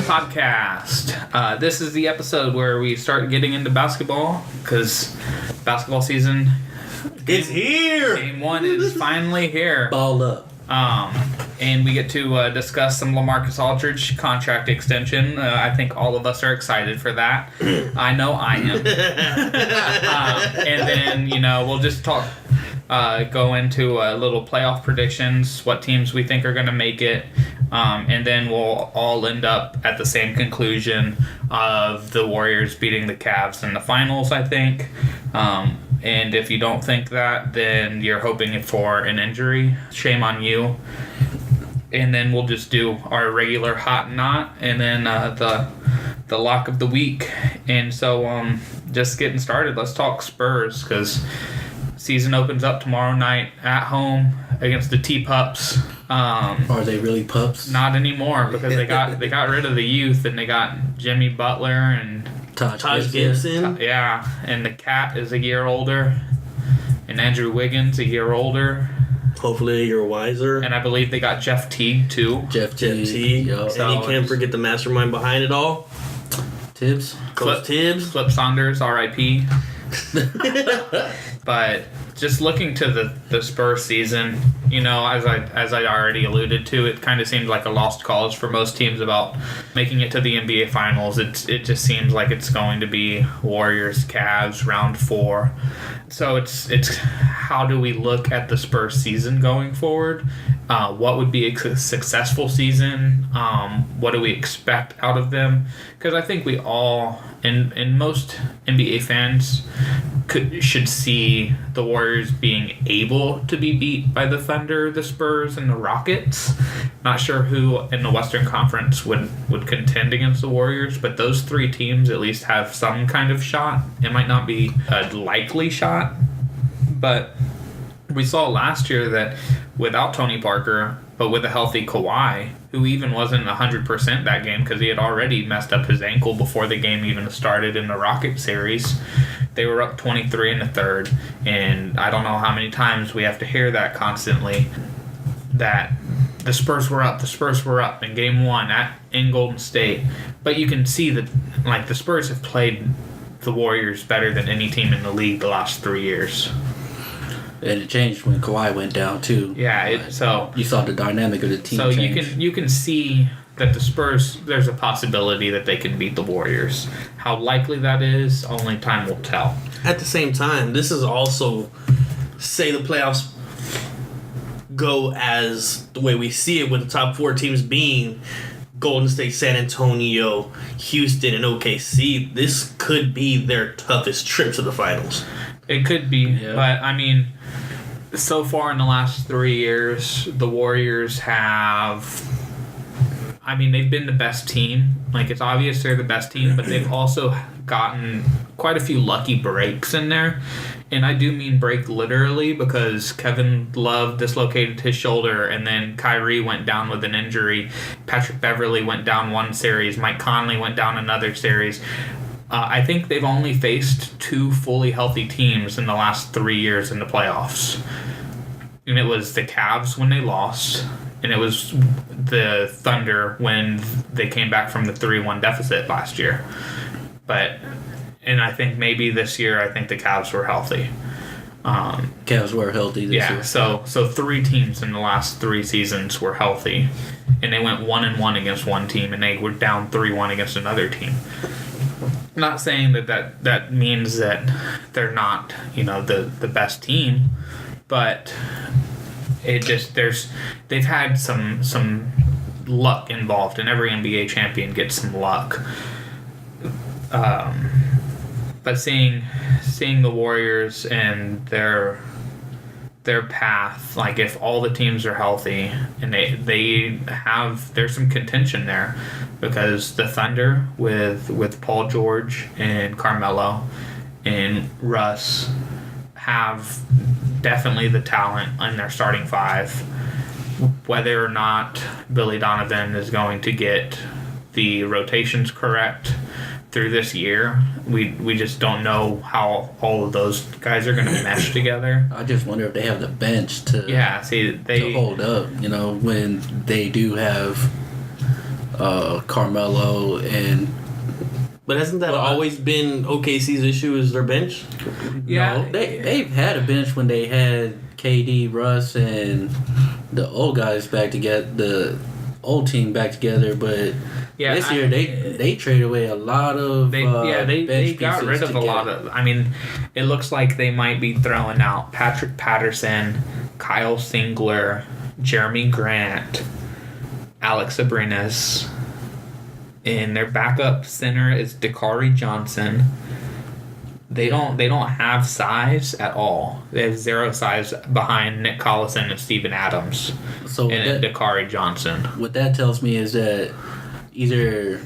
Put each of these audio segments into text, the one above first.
Podcast. This is the episode where we start getting into basketball because basketball season is here. Game 1 is finally here. Ball up. And we get to discuss some LaMarcus Aldridge contract extension. I think all of us are excited for that. I know I am. And then, we'll just talk, go into little playoff predictions, what teams we think are going to make it. And then we'll all end up at the same conclusion of the Warriors beating the Cavs in the finals, I think. And if you don't think that, then you're hoping for an injury. Shame on you. And then we'll just do our regular hot and not, and then the lock of the week. And so just getting started, let's talk Spurs, because season opens up tomorrow night at home against the T-Pups. Are they really pups? Not anymore, because they got rid of the youth, and they got Jimmy Butler and Taj Gibson. Yeah, and the Cat is a year older, and Andrew Wiggins a year older. Hopefully you're wiser. And I believe they got Jeff T too. Jeff T. Yep. And you can't forget the mastermind behind it all. Tibbs. Flip Saunders, R.I.P. But just looking to the Spurs season, as I already alluded to, it kind of seemed like a lost cause for most teams about making it to the NBA Finals. It just seems like it's going to be Warriors, Cavs, round 4. So it's how do we look at the Spurs season going forward? What would be a successful season? What do we expect out of them? Because I think we all, and most NBA fans, should see the Warriors being able to be beat by the Thunder, the Spurs, and the Rockets. Not sure who in the Western Conference would contend against the Warriors, but those 3 teams at least have some kind of shot. It might not be a likely shot, but we saw last year that without Tony Parker, but with a healthy Kawhi, who even wasn't 100% that game because he had already messed up his ankle before the game even started in the Rocket series, they were up 23 in the third. And I don't know how many times we have to hear that constantly, that the Spurs were up in game 1 in Golden State. But you can see that the Spurs have played the Warriors better than any team in the league the last 3 years. And it changed when Kawhi went down too. Yeah, so you saw the dynamic of the team. So change. you can see that the Spurs, there's a possibility that they can beat the Warriors. How likely that is, only time will tell. At the same time, this is also, say the playoffs go as the way we see it, with the top 4 teams being Golden State, San Antonio, Houston, and OKC. This could be their toughest trip to the finals. It could be, yeah. But I mean, so far in the last 3 years, the Warriors have, they've been the best team. It's obvious they're the best team, but they've also gotten quite a few lucky breaks in there. And I do mean break literally, because Kevin Love dislocated his shoulder, and then Kyrie went down with an injury. Patrick Beverley went down one series. Mike Conley went down another series. I think they've only faced 2 fully healthy teams in the last 3 years in the playoffs. And it was the Cavs when they lost, and it was the Thunder when they came back from the 3-1 deficit last year. And I think maybe this year, I think the Cavs were healthy. Cavs were healthy this year. So 3 teams in the last 3 seasons were healthy, and they went 1-1 against one team, and they were down 3-1 against another team. Not saying that means that they're not, the best team, but it just they've had some luck involved, and every NBA champion gets some luck. But seeing the Warriors and their path, if all the teams are healthy, and there's some contention there, because the Thunder with Paul George and Carmelo and Russ have definitely the talent in their starting 5. Whether or not Billy Donovan is going to get the rotations correct, through this year. We just don't know how all of those guys are going to mesh together. I just wonder if they have the bench to to hold up. When they do have Carmelo and. But hasn't that always been OKC's issue? Is their bench? Yeah, no, they've had a bench when they had KD, Russ, and the old guys back together, the old team back together. But this year they traded away a lot of they got rid of a lot of. I mean, it looks like they might be throwing out Patrick Patterson, Kyle Singler, Jeremy Grant, Alex Abrines. And their backup center is Dakari Johnson. They don't have size at all. They have zero size behind Nick Collison and Steven Adams. And Dakari Johnson. What that tells me is that either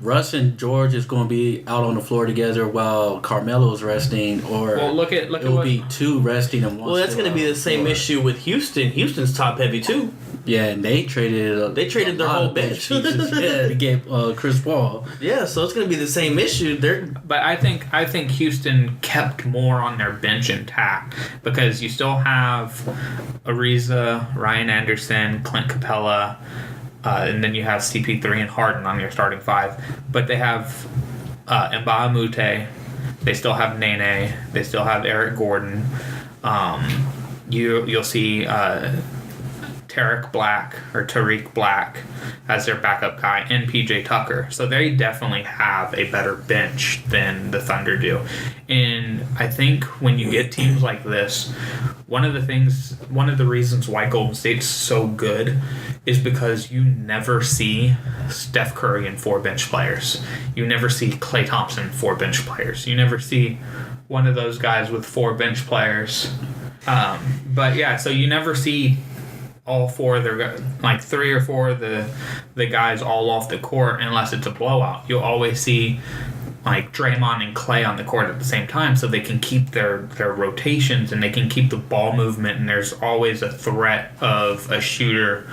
Russ and George is going to be out on the floor together while Carmelo's resting, or it will be two resting and one. Well, that's going to be the same issue with Houston. Houston's top heavy too. Yeah, and they traded their whole bench to get Chris Paul. Yeah, so it's going to be the same issue. But I think Houston kept more on their bench intact because you still have Ariza, Ryan Anderson, Clint Capella, and then you have CP3 and Harden on your starting five. But they have Mbah Moute. They still have Nene. They still have Eric Gordon. You'll see Tariq Black as their backup guy, and PJ Tucker. So they definitely have a better bench than the Thunder do. And I think when you get teams like this, one of the reasons why Golden State's so good is because you never see Steph Curry and 4 bench players. You never see Klay Thompson 4 bench players. You never see one of those guys with 4 bench players. But yeah, so you never see all 4 of their, like 3 or 4 of the guys all off the court unless it's a blowout. You'll always see like Draymond and Klay on the court at the same time, so they can keep their rotations and they can keep the ball movement, and there's always a threat of a shooter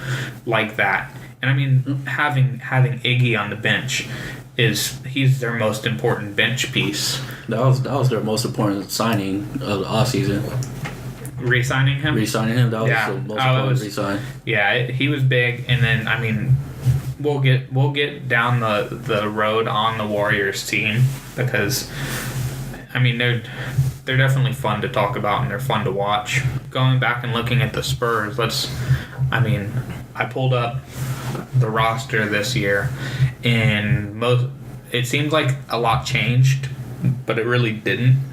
like that. And I mean, having Iggy on the bench he's their most important bench piece. That was their most important signing of the offseason. Re-signing him? Re-signing him, that was the most important re-sign. Yeah, he was big, and then I mean, we'll get down the road on the Warriors team because I mean they're definitely fun to talk about and they're fun to watch. Going back and looking at the Spurs, I pulled up the roster this year, and it seems like a lot changed, but it really didn't.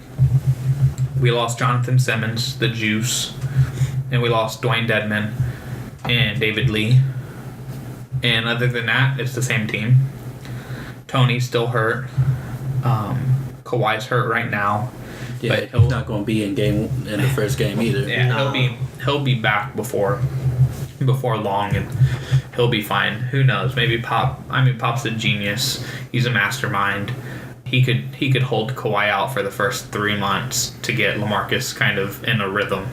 We lost Jonathan Simmons, the Juice, and we lost Dwayne Dedman and David Lee. And other than that, it's the same team. Tony's still hurt. Kawhi's hurt right now. Yeah, but he's not going to be in the first game either. Yeah, he'll be back before long, and he'll be fine. Who knows? Maybe Pop's a genius. He's a mastermind. He could hold Kawhi out for the first 3 months to get LaMarcus kind of in a rhythm.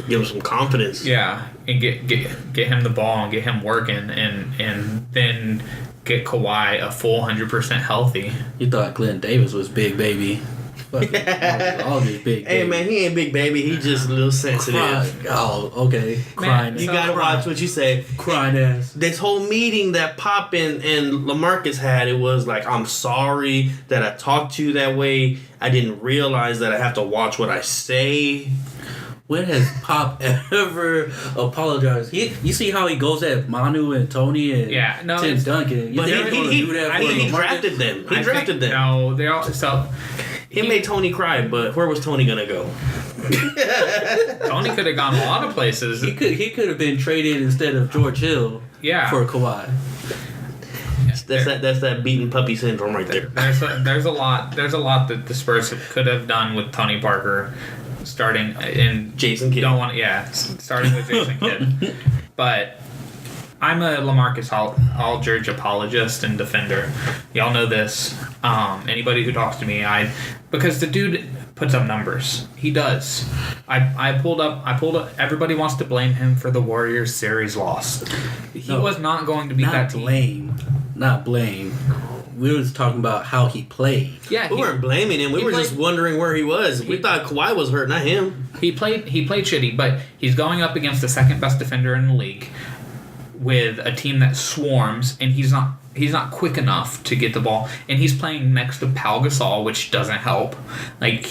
Give him some confidence. Yeah, and get him the ball and get him working, and then get Kawhi a full 100% healthy. You thought Glenn Davis was big baby. All these big. Hey man, he ain't big baby. He just a little sensitive. Oh, okay. Crying. You gotta watch what you say. Crying ass. This whole meeting that Pop and LaMarcus had, it was like, I'm sorry that I talked to you that way. I didn't realize that I have to watch what I say. When has Pop ever apologized? You see how he goes at Manu and Tony and Tim Duncan. But he drafted them. He drafted them. No, they all He made Tony cry, but where was Tony gonna go? Tony could have gone a lot of places. He could have been traded instead of George Hill. For Kawhi. That's that beaten puppy syndrome right there. There's a lot that the Spurs could have done with Tony Parker, starting in Jason Kidd. Starting with Jason Kidd, but. I'm a LaMarcus Aldridge apologist and defender. Y'all know this. Anybody who talks to me, because the dude puts up numbers. He does. I pulled up. Everybody wants to blame him for the Warriors series loss. He was not going to be that team. Not blame. we was talking about how he played. Yeah, we weren't blaming him. We were just wondering where he was. We thought Kawhi was hurt, not him. He played shitty, but he's going up against the second best defender in the league with a team that swarms, and he's not quick enough to get the ball, and he's playing next to Pau Gasol, which doesn't help. Like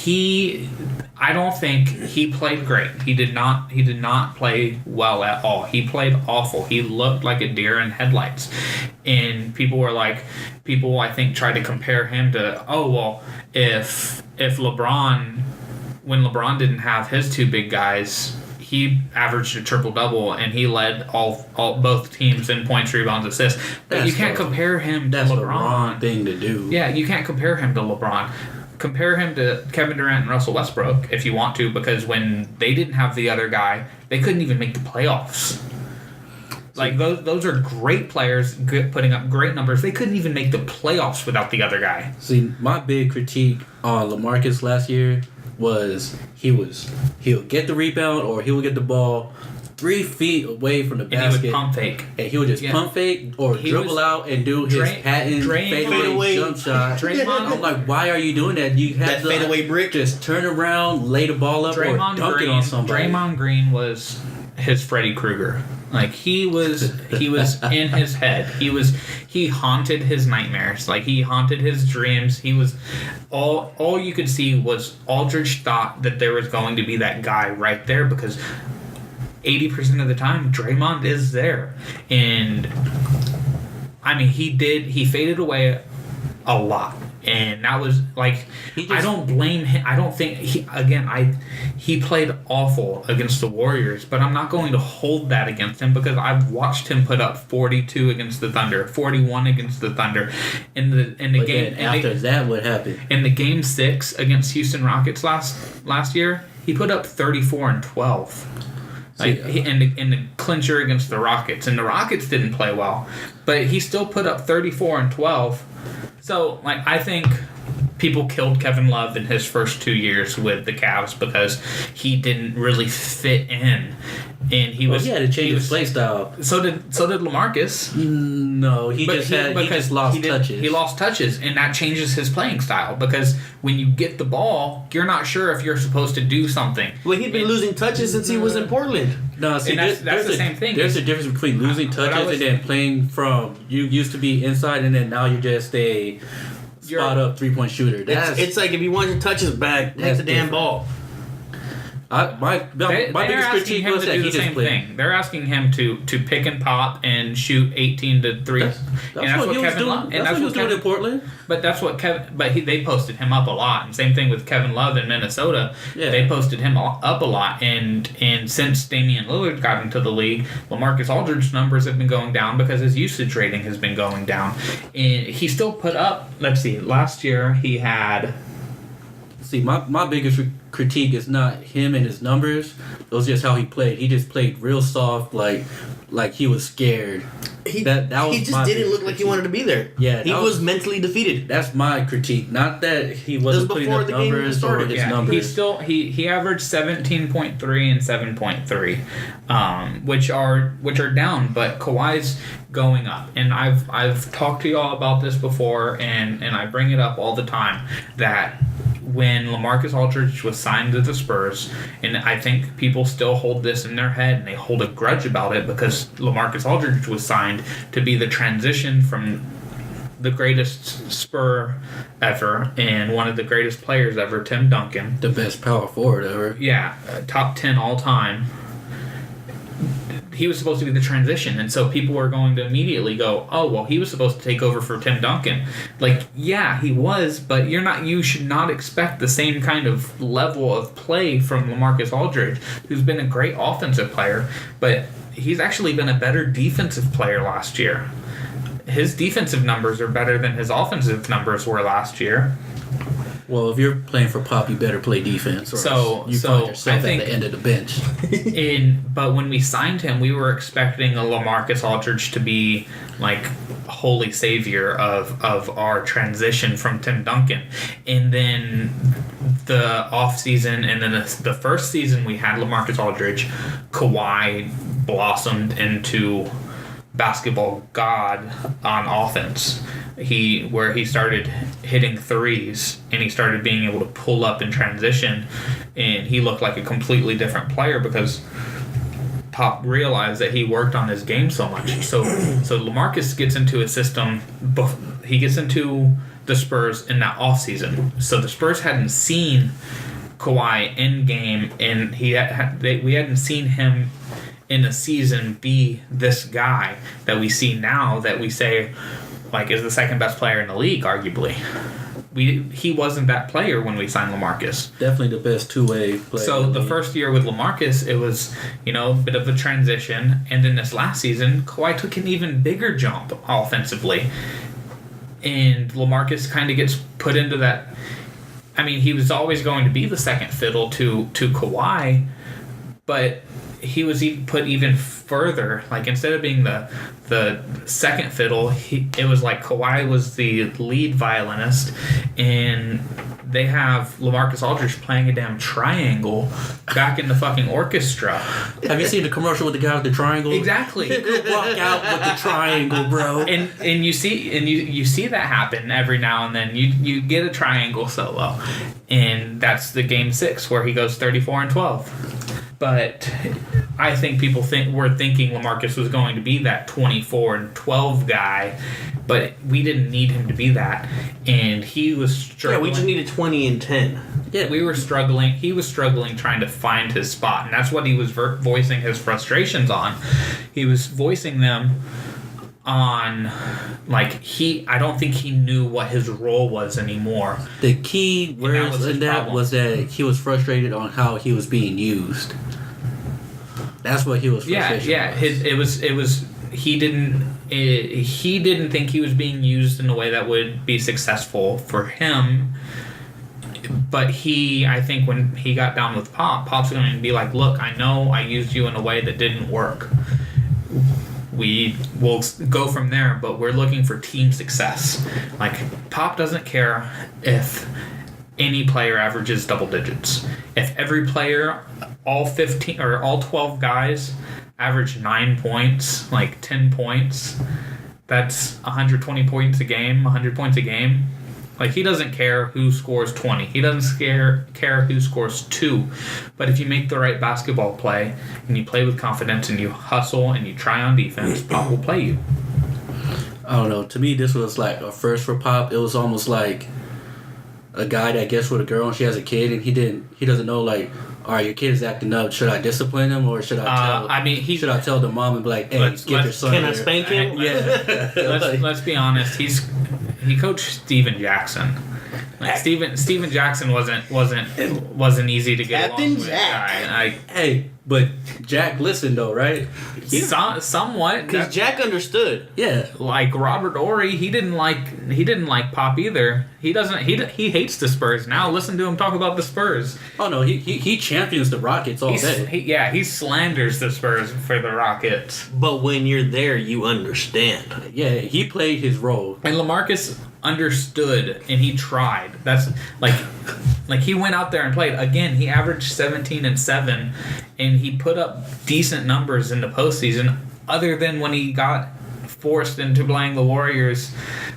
I don't think he played great. He did not play well at all. He played awful. He looked like a deer in headlights. And people I think tried to compare him to, if LeBron, when LeBron didn't have his two big guys, he averaged a triple-double, and he led both teams in points, rebounds, assists. But you can't compare him to LeBron. That's the wrong thing to do. Yeah, you can't compare him to LeBron. Compare him to Kevin Durant and Russell Westbrook if you want to, because when they didn't have the other guy, they couldn't even make the playoffs. Like, those are great players putting up great numbers. They couldn't even make the playoffs without the other guy. See, my big critique on LaMarcus last year was he'll get the rebound or he will get the ball 3 feet away from the basket. And he would pump fake. And he would just pump fake or dribble out and do his patent fadeaway jump shot. Draymond, I'm like, why are you doing that? You have that fadeaway brick. Just turn around, lay the ball up, or dunk it on somebody. Draymond Green was his Freddy Krueger. Like, he was in his head. He haunted his nightmares. Like, he haunted his dreams. He was all you could see was Aldridge thought that there was going to be that guy right there, because 80% of the time Draymond is there. And I mean, he faded away a lot. And that was like, I don't blame him. I don't think he played awful against the Warriors, but I'm not going to hold that against him, because I've watched him put up 42 against the Thunder, 41 against the Thunder in the game. After that, what happened? In the Game 6 against Houston Rockets last year, he put up 34 and 12. Like, in the clincher against the Rockets, and the Rockets didn't play well, but he still put up 34 and 12. So, like, I think people killed Kevin Love in his first 2 years with the Cavs because he didn't really fit in, and he had to change his play style. So did LaMarcus. No, he just lost touches. He lost touches, and that changes his playing style, because when you get the ball, you're not sure if you're supposed to do something. Well, he'd been losing touches since he was in Portland. No, see, that's the same thing. There's a difference between losing touches and then playing from, you used to be inside and then now you're just a spot up 3-point shooter. It's like, if you want your touches back, take the damn ball. My biggest critique was that he just played. They're asking him to pick and pop and shoot 18 to 3. That's what he was doing. That's what he was doing in Portland. But that's what they posted him up a lot. And same thing with Kevin Love in Minnesota. Yeah. They posted him up a lot. And since Damian Lillard got into the league, LaMarcus Aldridge's numbers have been going down because his usage rating has been going down. And he still put up, let's see, last year he had... See, my biggest critique is not him and his numbers. It was just how he played. He just played real soft, like he was scared. He just didn't look like he wanted to be there. Yeah, he was mentally defeated. That's my critique. Not that he wasn't putting up numbers or his numbers. He averaged 17.3 and 7.3, which are down, but Kawhi's going up. And I've talked to y'all about this before, and I bring it up all the time that when LaMarcus Aldridge was signed to the Spurs, and I think people still hold this in their head and they hold a grudge about it, because LaMarcus Aldridge was signed to be the transition from the greatest Spur ever and one of the greatest players ever, Tim Duncan. The best power forward ever. Yeah, top 10 all time. He was supposed to be the transition, and so people were going to immediately go, oh, well, he was supposed to take over for Tim Duncan. Like, yeah, he was, but you should not expect the same kind of level of play from LaMarcus Aldridge, who's been a great offensive player, but he's actually been a better defensive player last year. His defensive numbers are better than his offensive numbers were last year. Well, if you're playing for Pop, you better play defense, or you find yourself at the end of the bench. But when we signed him, we were expecting a LaMarcus Aldridge to be like holy savior of our transition from Tim Duncan. And then the off season, and then the first season we had LaMarcus Aldridge, Kawhi blossomed into basketball god on offense. Where he started hitting threes and he started being able to pull up in transition, and he looked like a completely different player because Pop realized that he worked on his game so much. So LaMarcus gets into a system. He gets into the Spurs in that offseason. So the Spurs hadn't seen Kawhi in game, and we hadn't seen him in a season be this guy that we see now, that we say like is the second best player in the league, arguably. He wasn't that player when we signed LaMarcus. Definitely the best two-way player. So the first year with LaMarcus, it was, a bit of a transition. And then this last season, Kawhi took an even bigger jump offensively. And LaMarcus kind of gets put into that. I mean, he was always going to be the second fiddle to Kawhi, but he was put even further. Like, instead of being the second fiddle, it was like Kawhi was the lead violinist, and they have LaMarcus Aldridge playing a damn triangle back in the fucking orchestra. Have you seen the commercial with the guy with the triangle? Exactly. He could walk out with the triangle, bro. And you see that happen every now and then. You get a triangle solo, and that's the game 6 where he goes 34-12. But I think people were thinking LaMarcus was going to be that 24-12 guy, but we didn't need him to be that, and he was struggling. Yeah, we just needed 20 and 10. Yeah, we were struggling. He was struggling trying to find his spot, and that's what he was voicing his frustrations on. He was voicing them on, like, I don't think he knew what his role was anymore. The key words in that was that he was frustrated on how he was being used. That's what he was frustrated. Yeah. It was. He didn't think he was being used in a way that would be successful for him. But I think when he got down with Pop's going to be like, look, I know I used you in a way that didn't work. We will go from there, but we're looking for team success. Like, Pop doesn't care if any player averages double digits. If every player, all 15 or all 12 guys, average 9 points, like 10 points, that's 120 points a game, 100 points a game. Like, he doesn't care who scores 20. He doesn't care who scores 2. But if you make the right basketball play and you play with confidence and you hustle and you try on defense, Pop will play you. I don't know. To me, this was like a first for Pop. It was almost like a guy that gets with a girl and she has a kid, and he doesn't know, like, all right, your kid is acting up. Should I discipline him, or should I should I tell the mom and be like, hey, get your son? Can I spank him? Yeah. Let's be honest. He coached Steven Jackson. Like, Steven Jackson wasn't easy to get Captain along with. Jack. Hey, but Jack listened though, right? Somewhat, because Jack understood. Yeah, like Robert Horry, he didn't like Pop either. He hates the Spurs. Now listen to him talk about the Spurs. Oh no, he champions the Rockets all day. He slanders the Spurs for the Rockets. But when you're there, you understand. Yeah, he played his role. And LaMarcus understood, and he tried. That's like he went out there and played. Again, he averaged 17 and 7, and he put up decent numbers in the postseason, other than when he got forced into playing the Warriors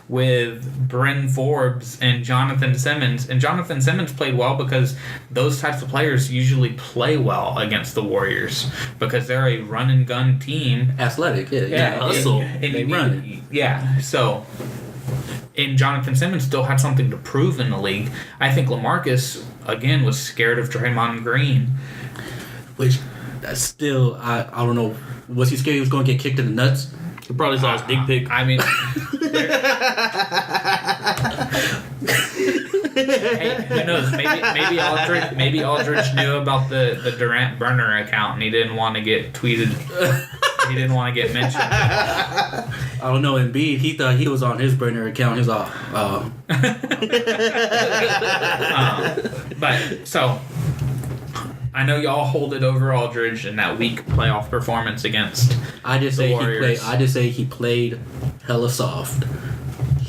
with Bryn Forbes and Jonathan Simmons. And Jonathan Simmons played well because those types of players usually play well against the Warriors because they're a run and gun team. Athletic, yeah. Hustle. And they run. Yeah, so... And Jonathan Simmons still had something to prove in the league. I think LaMarcus, again, was scared of Draymond Green. Which, that's still, I don't know. Was he scared he was going to get kicked in the nuts? He probably saw his dick pic. I mean... Hey, who knows? Maybe Aldridge knew about the Durant burner account and he didn't want to get tweeted. He didn't want to get mentioned. I don't know. Embiid, he thought he was on his burner account. He was all, but so I know y'all hold it over Aldridge in that weak playoff performance against I just the say Warriors. he played hella soft.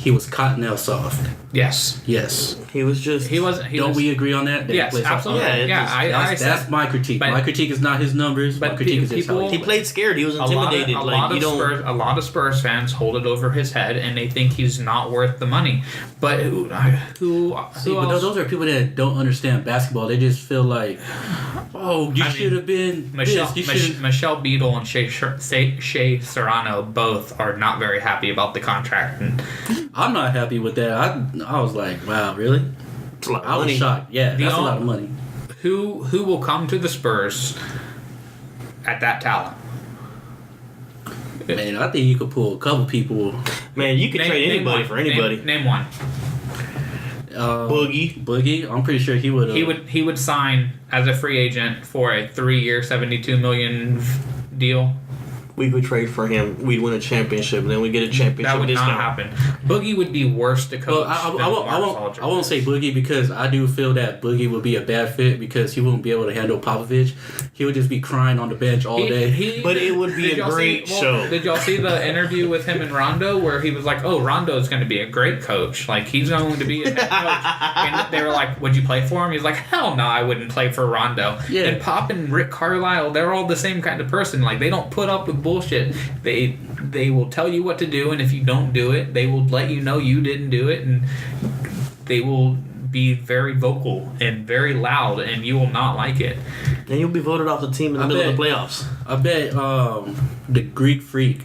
he was Cottonelle soft. Yes. Yes. He was just. Don't we agree on that? Yes, absolutely. That's my critique. My critique is not his numbers. My critique is his health. He played scared. He was intimidated. A lot of Spurs fans hold it over his head, and they think he's not worth the money. But who else? Those are people that don't understand basketball. They just feel like, should have been Michelle Beadle and Shea Serrano both are not very happy about the contract. And I'm not happy with that. I was like, wow, really? It's a lot of money. Was shocked. Yeah, that's a lot of money. Who will come to the Spurs at that talent? Man, I think you could pull a couple people. Man, you could trade anybody for anybody. Name one. Boogie. I'm pretty sure he would. He would sign as a free agent for a 3-year, $72 million deal. We would trade for him. We'd win a championship, and then we get a championship. That would not happen. Boogie would be worse to coach. I won't say Boogie because I do feel that Boogie would be a bad fit because he wouldn't be able to handle Popovich. He would just be crying on the bench all day. But it would be a great show. Did y'all see the interview with him and Rondo where he was like, "Oh, Rondo's going to be a great coach. Like he's going to be a head coach." And they were like, "Would you play for him?" He's like, "Hell no, I wouldn't play for Rondo." Yeah. And Pop and Rick Carlisle, they're all the same kind of person. Like they don't put up with bullshit. They will tell you what to do, and if you don't do it, they will let you know you didn't do it, and they will be very vocal and very loud, and you will not like it. And you'll be voted off the team in the middle of the playoffs. I bet the Greek Freak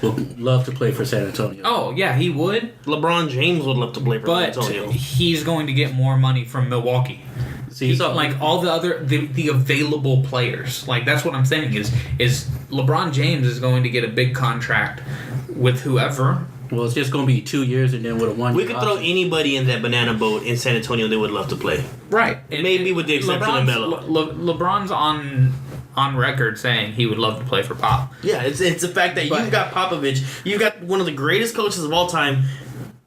would love to play for San Antonio. Oh, yeah, he would. LeBron James would love to play for San Antonio. But he's going to get more money from Milwaukee. See, like all the other the available players, like that's what I'm saying is LeBron James is going to get a big contract with whoever. Well, it's just going to be 2 years and then with a 1 year. We could throw anybody in that banana boat in San Antonio they would love to play. Right. Maybe with the exception of Melo. LeBron's on record saying he would love to play for Pop. Yeah, it's the fact that you've got Popovich, you've got one of the greatest coaches of all time.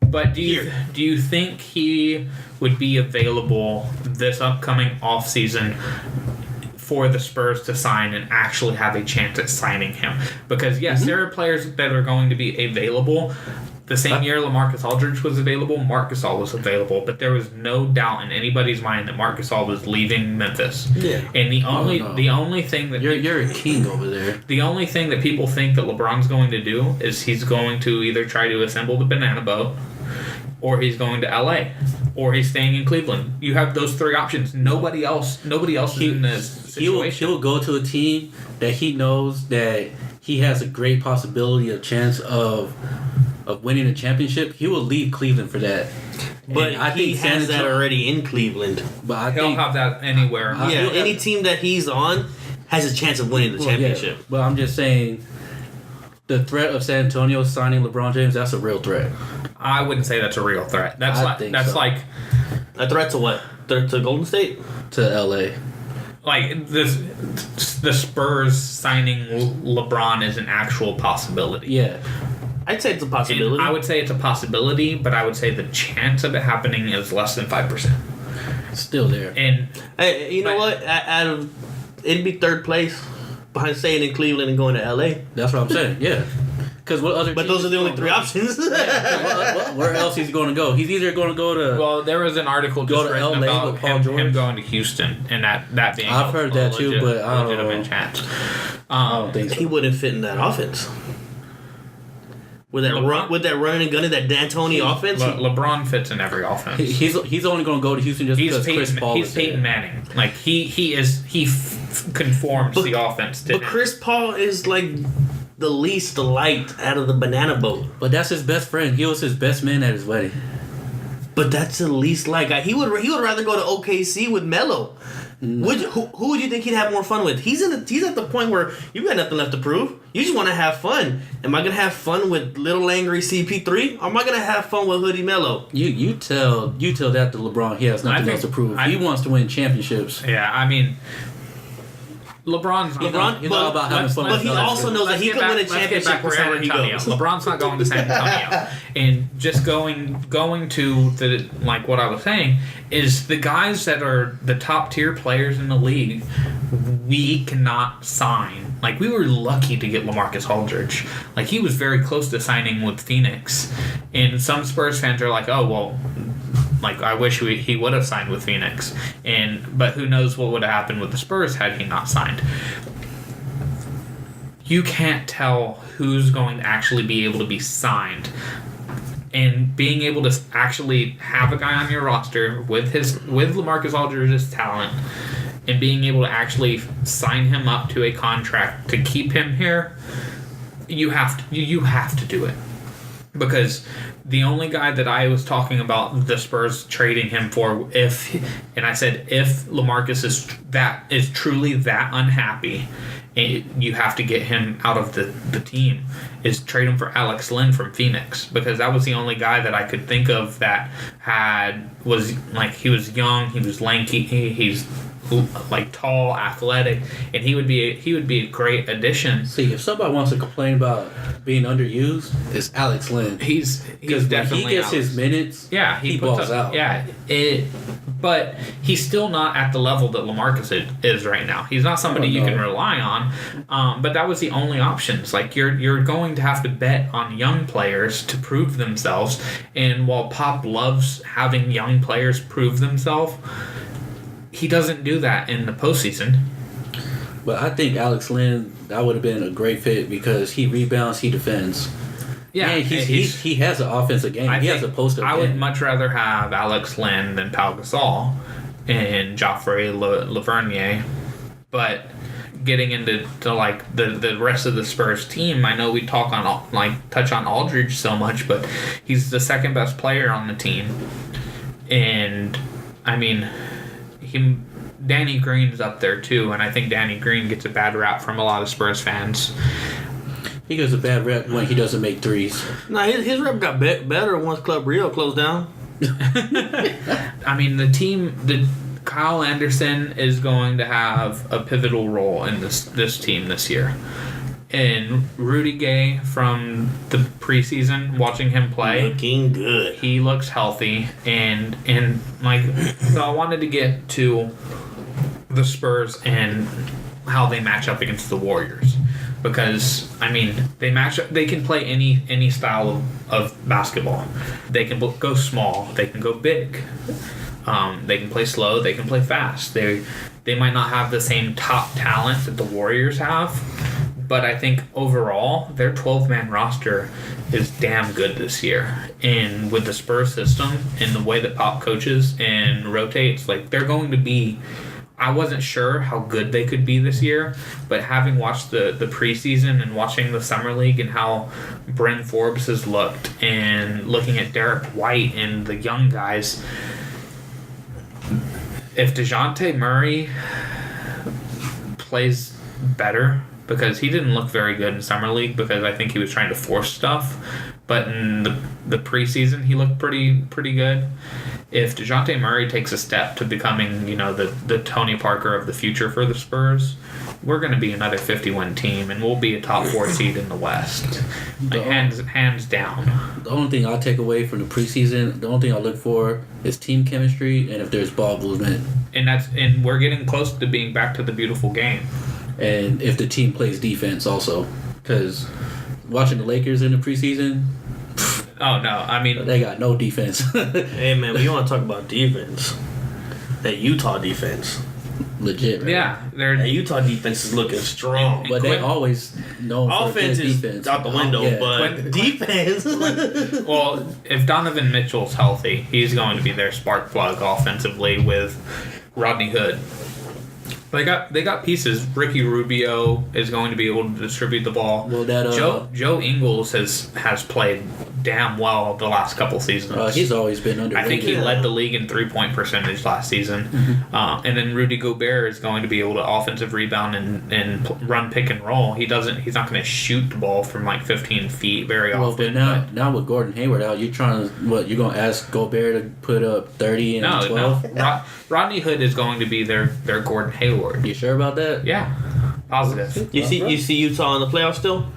But do you think he would be available this upcoming offseason for the Spurs to sign and actually have a chance at signing him? Because yes, there are players that are going to be available. The same year LaMarcus Aldridge was available, Marc Gasol was available, but there was no doubt in anybody's mind that Marc Gasol was leaving Memphis. Yeah. And the only thing that you're a king over there. The only thing that people think that LeBron's going to do is he's going to either try to assemble the banana boat, or he's going to LA, or he's staying in Cleveland. You have those three options. Nobody else is in this situation. He'll go to a team that he knows that he has a great possibility, a chance of winning a championship. He will leave Cleveland for that. But I think he has that already in Cleveland. But he'll have that anywhere. Any team that he's on has a chance of winning the championship. Yeah. But I'm just saying, the threat of San Antonio signing LeBron James, that's a real threat. I wouldn't say that's a real threat. That's like a threat to what? To Golden State? To LA. Like the Spurs signing LeBron is an actual possibility. Yeah. I'd say it's a possibility. And I would say it's a possibility, but I would say the chance of it happening is less than 5%. Still there. And you know what? It'd be third place behind staying in Cleveland and going to LA. That's what I'm saying. Yeah. Because what other? But those are the only three options. Where else he's going to go? He's either going to go to. Well, there was an article just written about him going to Houston, and that being. I've heard that too, but I don't know. Chance. I don't think so. He wouldn't fit in that offense. With that run and gun and that D'Antoni offense, LeBron fits in every offense. He's only going to go to Houston just because Chris Paul is there. He's Peyton Manning. Like he conforms the offense to him. But Chris Paul is like the least liked out of the banana boat. But that's his best friend. He was his best man at his wedding. But that's the least liked guy. He would rather go to OKC with Melo. No. Who would you think he'd have more fun with? He's at the point where you've got nothing left to prove. You just want to have fun. Am I gonna have fun with little angry CP3? Or am I gonna have fun with Hoodie Melo? You tell that to LeBron. He has nothing else to prove. He wants to win championships. Yeah, I mean, LeBron's not. LeBron, all about having fun. But he also knows that he can win a championship wherever he goes. LeBron's not going to San Antonio. And just going to the, like what I was saying, is the guys that are the top tier players in the league, we cannot sign. Like, we were lucky to get LaMarcus Aldridge. Like, he was very close to signing with Phoenix. And some Spurs fans are like, oh, well, like, I wish he would have signed with Phoenix. But who knows what would have happened with the Spurs had he not signed. You can't tell who's going to actually be able to be signed. And being able to actually have a guy on your roster with LaMarcus Aldridge's talent, and being able to actually sign him up to a contract to keep him here, you have to do it. Because the only guy that I was talking about the Spurs trading him for, if LaMarcus is truly that unhappy, you have to get him out of the team, is trade him for Alex Len from Phoenix, because that was the only guy that I could think of that was like, he was young, he was lanky, he's like tall, athletic, and he would be a great addition. See, if somebody wants to complain about being underused, it's Alex Len. He's definitely, when he gets his minutes, yeah, he balls out. Yeah, but he's still not at the level that LaMarcus is right now. He's not somebody you can rely on. But that was the only options. Like, you're going to have to bet on young players to prove themselves. And while Pop loves having young players prove themselves, he doesn't do that in the postseason. But I think Alex Len, that would have been a great fit, because he rebounds, he defends. Yeah, and he has an offensive game. He has a post-up game. I would much rather have Alex Len than Pau Gasol and Joffrey Lavernier. But getting into like the rest of the Spurs team, I know we touch on Aldridge so much, but he's the second best player on the team. And I mean, Danny Green's up there too, and I think Danny Green gets a bad rap from a lot of Spurs fans. He gets a bad rep when he doesn't make threes. Nah, his rep got better once Club Rio closed down. I mean, the Kyle Anderson is going to have a pivotal role in this team this year. And Rudy Gay, from the preseason, watching him play, looking good. He looks healthy, and like, so I wanted to get to the Spurs and how they match up against the Warriors, because I mean, they can play any style of basketball. They can go small, they can go big, they can play slow, they can play fast. They might not have the same top talent that the Warriors have, but I think overall, their 12-man roster is damn good this year. And with the Spurs system and the way that Pop coaches and rotates, like, they're going to be... I wasn't sure how good they could be this year, but having watched the preseason and watching the Summer League and how Bryn Forbes has looked, and looking at Derek White and the young guys, if DeJounte Murray plays better, because he didn't look very good in Summer League because I think he was trying to force stuff, but in the preseason he looked pretty good. If DeJounte Murray takes a step to becoming, the Tony Parker of the future for the Spurs, we're going to be another 50-win team, and we'll be a top 4 seed in the West. Hands down. The only thing I take away from the preseason, the only thing I look for is team chemistry and if there's ball movement. And we're getting close to being back to the beautiful game. And if the team plays defense also. Because watching the Lakers in the preseason... Oh, no. I mean... They got no defense. Hey, man, we want to talk about defense. That Utah defense. Legit, right? Yeah. That Utah defense is looking strong. But they always know offense is defense. out the window, but defense... Well, if Donovan Mitchell's healthy, he's going to be their spark plug offensively with Rodney Hood. They got pieces. Ricky Rubio is going to be able to distribute the ball. Well, that Joe Ingles has played damn well the last couple seasons. He's always been underrated. I think he led the league in 3-point percentage last season. Mm-hmm. And then Rudy Gobert is going to be able to offensive rebound and run pick and roll. He's not going to shoot the ball from like 15 feet very often. But now with Gordon Hayward out, you're trying to you're going to ask Gobert to put up 30 and 12? No. Rodney Hood is going to be their Gordon Hayward. award. You sure about that? Yeah, positive. You see Utah in the playoffs still?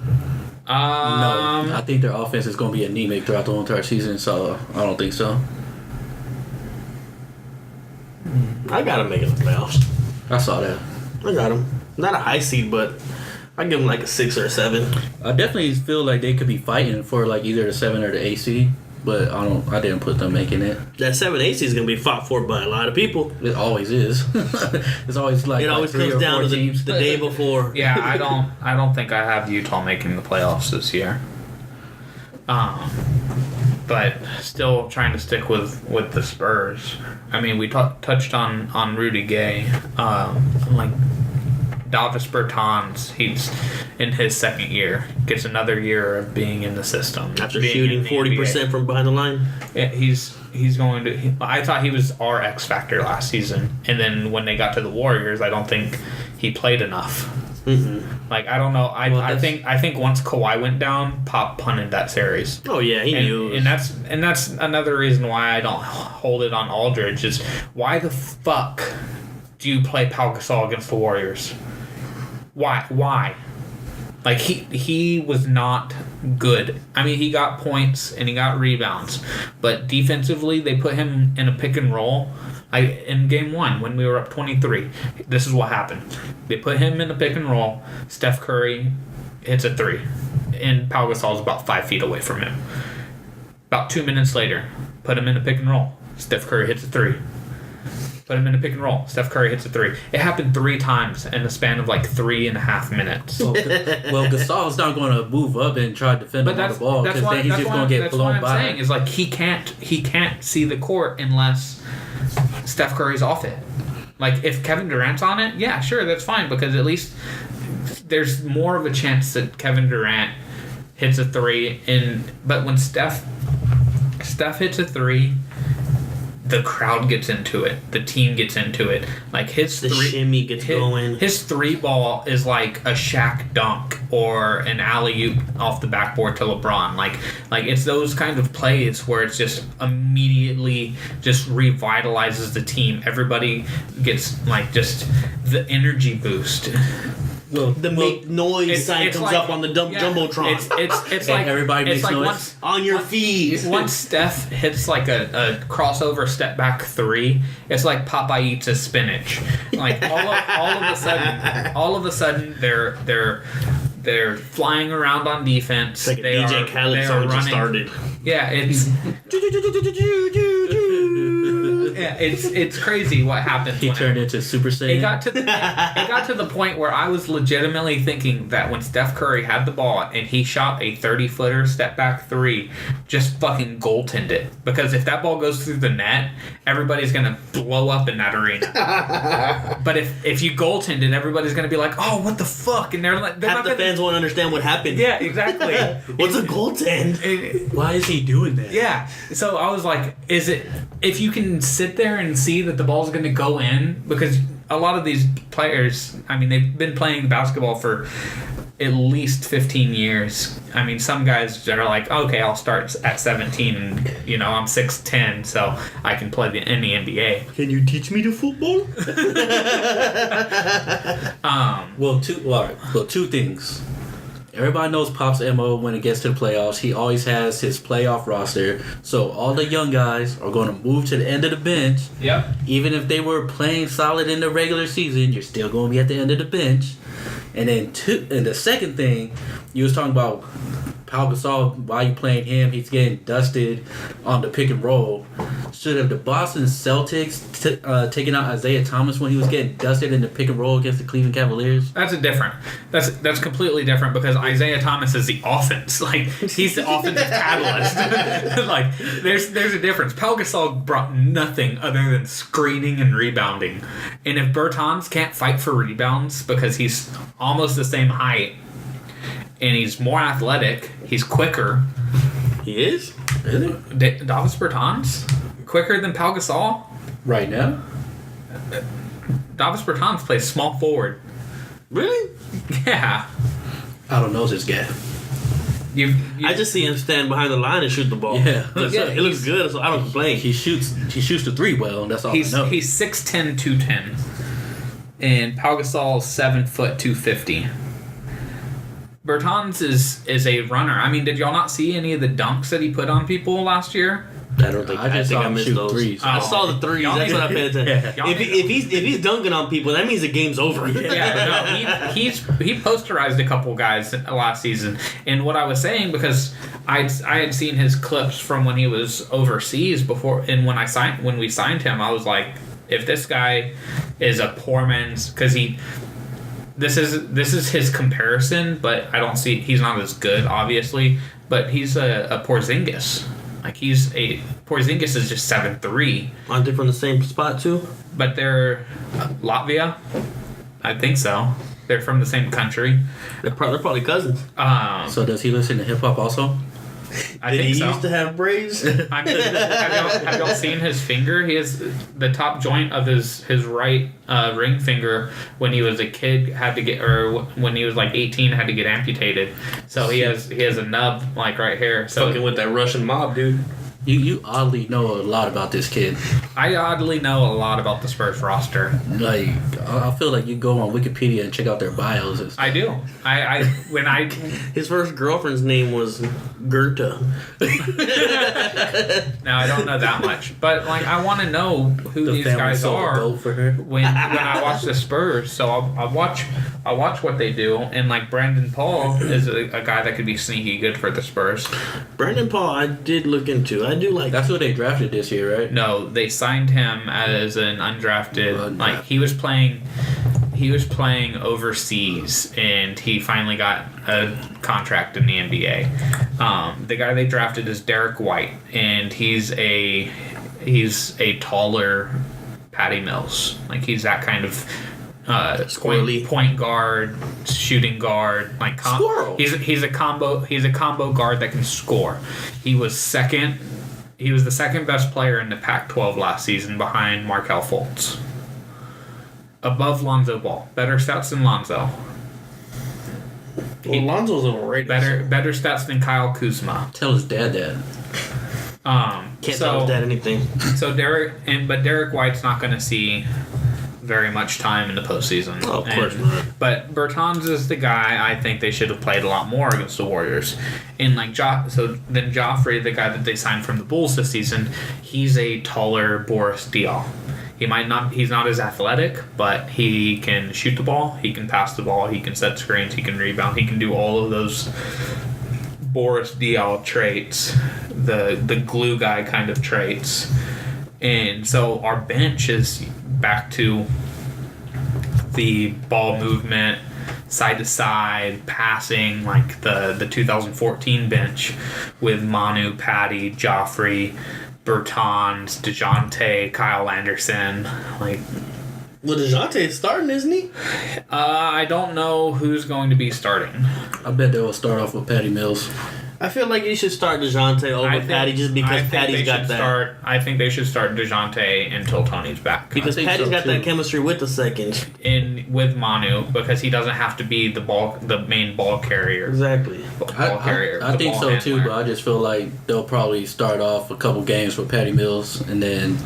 No, I think their offense is going to be anemic throughout the whole entire season, so I don't think so. I got them making the playoffs. I saw that. I got them. Not a high seed, but I give them like a 6 or a 7. I definitely feel like they could be fighting for like either the 7 or the 8 seed, but I didn't put them making it. That 7-8 seed is going to be fought for by a lot of people. It always is. It's always like it always like comes down to the day before. Yeah, I don't think I have Utah making the playoffs this year. But still trying to stick with the Spurs. I mean, we touched on Rudy Gay. Like Davis Bertans, he's in his second year, gets another year of being in the system after shooting 40% from behind the line. Yeah, he's going to. I thought he was our X factor last season, and then when they got to the Warriors, I don't think he played enough. Mm-hmm. Like, I don't know. I think once Kawhi went down, Pop punted that series. Oh yeah, he knew. And that's another reason why I don't hold it on Aldridge is why the fuck do you play Pau Gasol against the Warriors? Why? Like, he was not good. I mean, he got points and he got rebounds, but defensively they put him in a pick and roll. In game 1, when we were up 23, this is what happened. They put him in the pick and roll. Steph Curry hits a 3, and Pau Gasol's about 5 feet away from him. About 2 minutes later, put him in the pick and roll. Steph Curry hits a 3. Put him in a pick and roll. Steph Curry hits a 3. It happened 3 times in the span of like 3.5 minutes. Well, Gasol's not going to move up and try to defend him on the ball because then he's just going to get blown by. That's what I'm saying is like he can't see the court unless Steph Curry's off it. Like, if Kevin Durant's on it, yeah, sure, that's fine, because at least there's more of a chance that Kevin Durant hits a 3. But when Steph hits a 3, the crowd gets into it. The team gets into it. Like, the shimmy gets going. His 3 ball is like a Shaq dunk or an alley-oop off the backboard to LeBron. Like it's those kind of plays where it's just immediately just revitalizes the team. Everybody gets like just the energy boost. Well, make noise sign comes like, up on the jumbotron. It's like everybody makes like noise on your feet. Once Steph hits like a crossover step back 3, it's like Popeye eats a spinach. Like all of a sudden they're flying around on defense. It's like a DJ Khaled song just started. Yeah, it's yeah, it's crazy what happened. He turned into Super Saiyan. It got to the point where I was legitimately thinking that when Steph Curry had the ball and he shot a 30-footer step back 3, just fucking goaltend it, because if that ball goes through the net, everybody's gonna blow up in that arena. But if you goaltend it, everybody's gonna be like, "Oh, what the fuck?" And they're like, half the fans won't understand what happened. Yeah, exactly. What's a goaltend? Why is he doing that? Yeah. So I was like, if you can sit there and see that the ball's going to go in, because a lot of these players, I mean, they've been playing basketball for at least 15 years. I mean, some guys are like, okay, I'll start at 17 and, I'm 6'10", so I can play in the NBA. Can you teach me the football? Two things. Everybody knows Pop's MO when it gets to the playoffs. He always has his playoff roster. So all the young guys are going to move to the end of the bench. Yep. Even if they were playing solid in the regular season, you're still going to be at the end of the bench. And then the second thing, you was talking about Pau Gasol, why you playing him? He's getting dusted on the pick and roll. Should have the Boston Celtics taken out Isaiah Thomas when he was getting dusted in the pick and roll against the Cleveland Cavaliers? That's that's completely different, because Isaiah Thomas is the offense. Like, he's the offensive catalyst. Like, there's a difference. Pau Gasol brought nothing other than screening and rebounding. And if Bertans can't fight for rebounds because he's almost the same height and he's more athletic, he's quicker. He is? Really? Davis Bertans? Quicker than Pau Gasol? Right now? Davis Bertans plays small forward. Really? Yeah. I don't know this guy. I just see him stand behind the line and shoot the ball. Yeah. It looks good, so I don't complain. He shoots the 3 well, and that's all I know. He's 6'10", 210. and Pau Gasol's 7 foot 250. Bertans is a runner. I mean, did y'all not see any of the dunks that he put on people last year? I don't think I think I missed those. Threes. I saw the threes. That's what I paid attention. Yeah. If he's dunking on people, that means the game's over. Yeah, no, he posterized a couple guys last season, and what I was saying, because I had seen his clips from when he was overseas before, and when we signed him, I was like, if this guy is a poor man's, because this is his comparison, but I don't see, he's not as good, obviously, but he's a Porzingis. Like, Porzingis is just 7'3". Aren't they from the same spot, too? But they're Latvia? I think so. They're from the same country. They're probably cousins. So does he listen to hip-hop also? I think so. He used to have braids? Have y'all seen his finger? He has the top joint of his right ring finger when he was a kid when he was like 18 had to get amputated. So he has a nub like right here. So fucking with that Russian mob, dude. You oddly know a lot about this kid. I oddly know a lot about the Spurs roster. Like, I feel like you go on Wikipedia and check out their bios and stuff. I do. His first girlfriend's name was Goethe. Now I don't know that much, but like I want to know who these guys are for her. when I watch the Spurs. So I watch what they do, and like Brandon Paul is a guy that could be sneaky good for the Spurs. Brandon Paul, I did look into. I do like. That's who they drafted this year, right? No, they signed him as an undrafted. Like he was playing overseas, and he finally got a contract in the NBA. The guy they drafted is Derek White, and he's a taller Patty Mills. Like he's that kind of point guard, shooting guard, like he's a combo guard that can score. He was the second best player in the Pac-12 last season behind Markelle Fultz. Above Lonzo Ball. Better stats than Lonzo. Well, Lonzo's overrated. Better stats than Kyle Kuzma. Tell his dad that. Can't tell his dad anything. So Derek White's not going to see very much time in the postseason. Oh, of course not. But Bertans is the guy I think they should have played a lot more against the Warriors. And like then Joffrey, the guy that they signed from the Bulls this season, he's a taller Boris Diaw. He's not as athletic, but he can shoot the ball, he can pass the ball, he can set screens, he can rebound, he can do all of those Boris Diaw traits, the glue guy kind of traits. And so our bench is back to the ball movement, side to side, passing, like the 2014 bench with Manu, Patty, Joffrey, Bertans, DeJounte, Kyle Anderson. Like, well, DeJounte is starting, isn't he? I don't know who's going to be starting. I bet they will start off with Patty Mills. I feel like you should start DeJounte over Patty just because Patty's got that. I think they should start DeJounte until Tony's back. Because Patty's got that chemistry with the second. With Manu, because he doesn't have to be the main ball carrier. Exactly. I think so handler. Too, but I just feel like they'll probably start off a couple games with Patty Mills, and then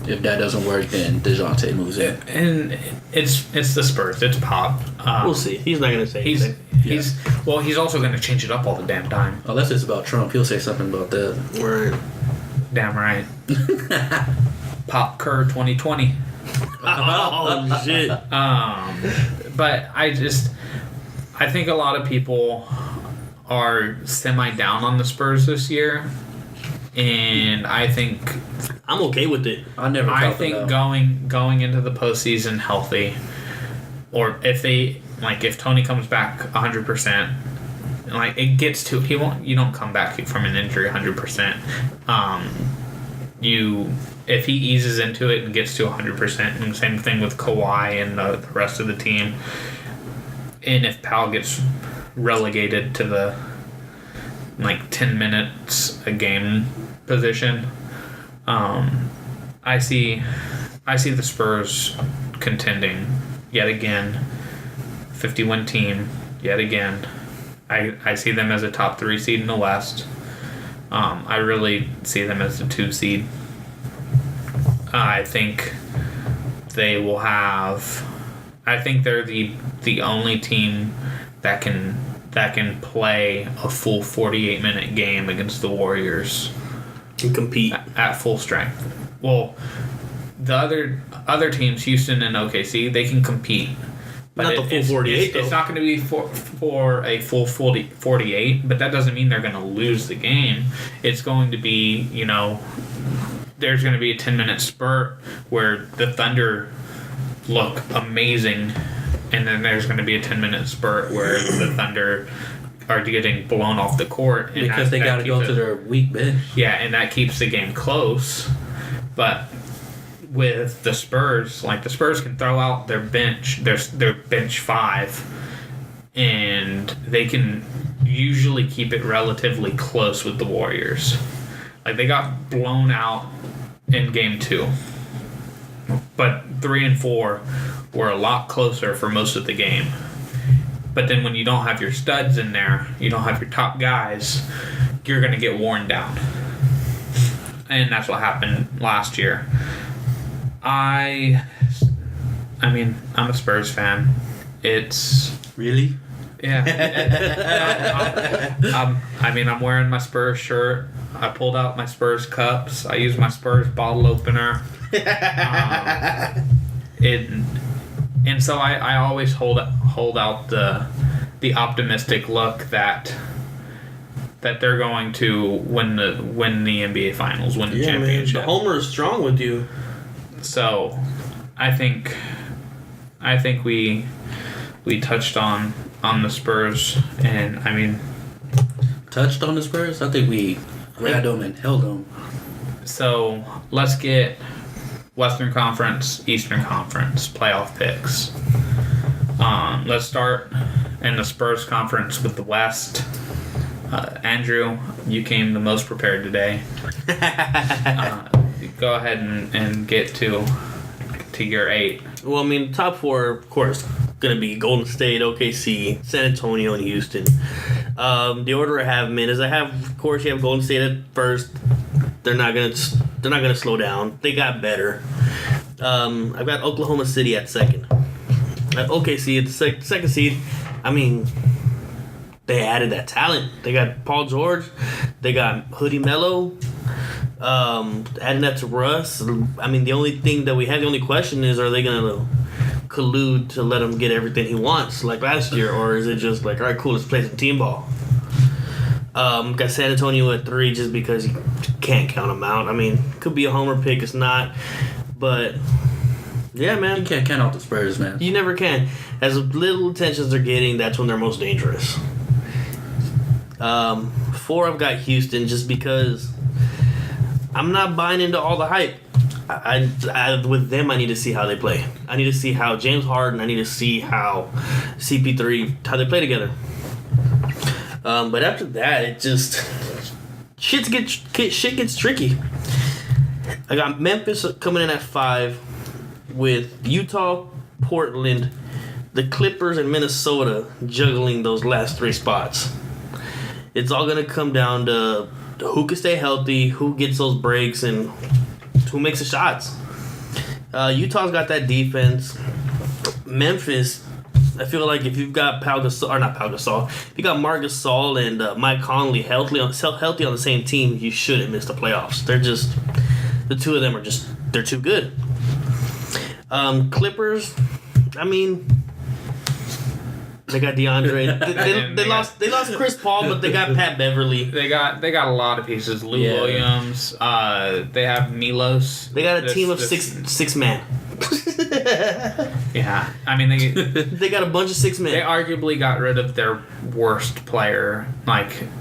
if that doesn't work, then DeJounte moves in. And it's the Spurs. It's Pop. We'll see. He's not going to say anything. He's also going to change it up all the damn time. Unless it's about Trump, he'll say something about that. Right. Damn right. Pop Kerr 2020. Oh shit. But I think a lot of people are semi down on the Spurs this year, and I think I'm okay with it. I think going into the postseason healthy, or if Tony comes back 100%, like it gets to you don't come back from an injury 100%. If he eases into it and gets to 100%, and same thing with Kawhi and the rest of the team, and if Powell gets relegated to the 10 minutes a game position, I see the Spurs contending yet again, 50-win team yet again. I see them as a top 3 seed in the West. I really see them as a 2 seed. I think they will have I think they're the only team that can play a full 48-minute game against the Warriors and compete at full strength. Well, the other teams, Houston and OKC, they can compete. But not the full 48, it's not going to be for a full 48, but that doesn't mean they're going to lose the game. It's going to be, there's going to be a 10-minute spurt where the Thunder look amazing, and then there's going to be a 10-minute spurt where the Thunder are getting blown off the court. And because they got to go to their weak bench. Yeah, and that keeps the game close. But with the Spurs, the Spurs can throw out their bench, their bench 5, and they can usually keep it relatively close with the Warriors. They got blown out in game 2, but 3 and 4 were a lot closer for most of the game. But then when you don't have your studs in there, you don't have your top guys, you're going to get worn down. And that's what happened last year. I mean, I'm a Spurs fan. It's... Really? Yeah. I'm wearing my Spurs shirt. I pulled out my Spurs cups. I used my Spurs bottle opener. And so I always hold out the optimistic look that they're going to win the NBA Finals, win the championship. Man, the Homer is strong with you. So, I think we touched on the Spurs, and I mean, touched on the Spurs. I think we grabbed them and held them. So let's get Western Conference, Eastern Conference playoff picks. Let's start in the Spurs conference with the West. Andrew, you came the most prepared today. Go ahead and get to your 8. Well, I mean, top 4, of course, going to be Golden State, OKC, San Antonio, and Houston. The order I have them in is of course, you have Golden State at first. They're not gonna slow down. They got better. I've got Oklahoma City at second. OKC at the second seed. I mean, they added that talent. They got Paul George. They got Hoodie Melo. Adding that to Russ. I mean, the only question is, are they gonna collude to let him get everything he wants like last year, or is it just all right, cool, let's play some team ball? Got San Antonio at 3 just because you can't count them out. I mean, could be a homer pick, it's not, but yeah, man, you can't count out the Spurs, man. You never can. As little attention as they're getting, that's when they're most dangerous. 4, I've got Houston just because I'm not buying into all the hype. I with them, I need to see how they play. I need to see how James Harden. I need to see how CP3 how they play together. But after that, it just shit gets tricky. I got Memphis coming in at 5, with Utah, Portland, the Clippers, and Minnesota juggling those last 3 spots. It's all gonna come down to who can stay healthy, who gets those breaks, and who makes the shots. Utah's got that defense. Memphis, I feel like if you've got if you got Marc Gasol and Mike Conley healthy on the same team, you shouldn't miss the playoffs. They're just, the two of them are just, they're too good. Clippers, I mean, they got DeAndre. They lost Chris Paul, but they got Pat Beverly. They got a lot of pieces. Lou Williams. They have Milos. They got a team of six man. Yeah, I mean they got a bunch of 6 men. They arguably got rid of their worst player,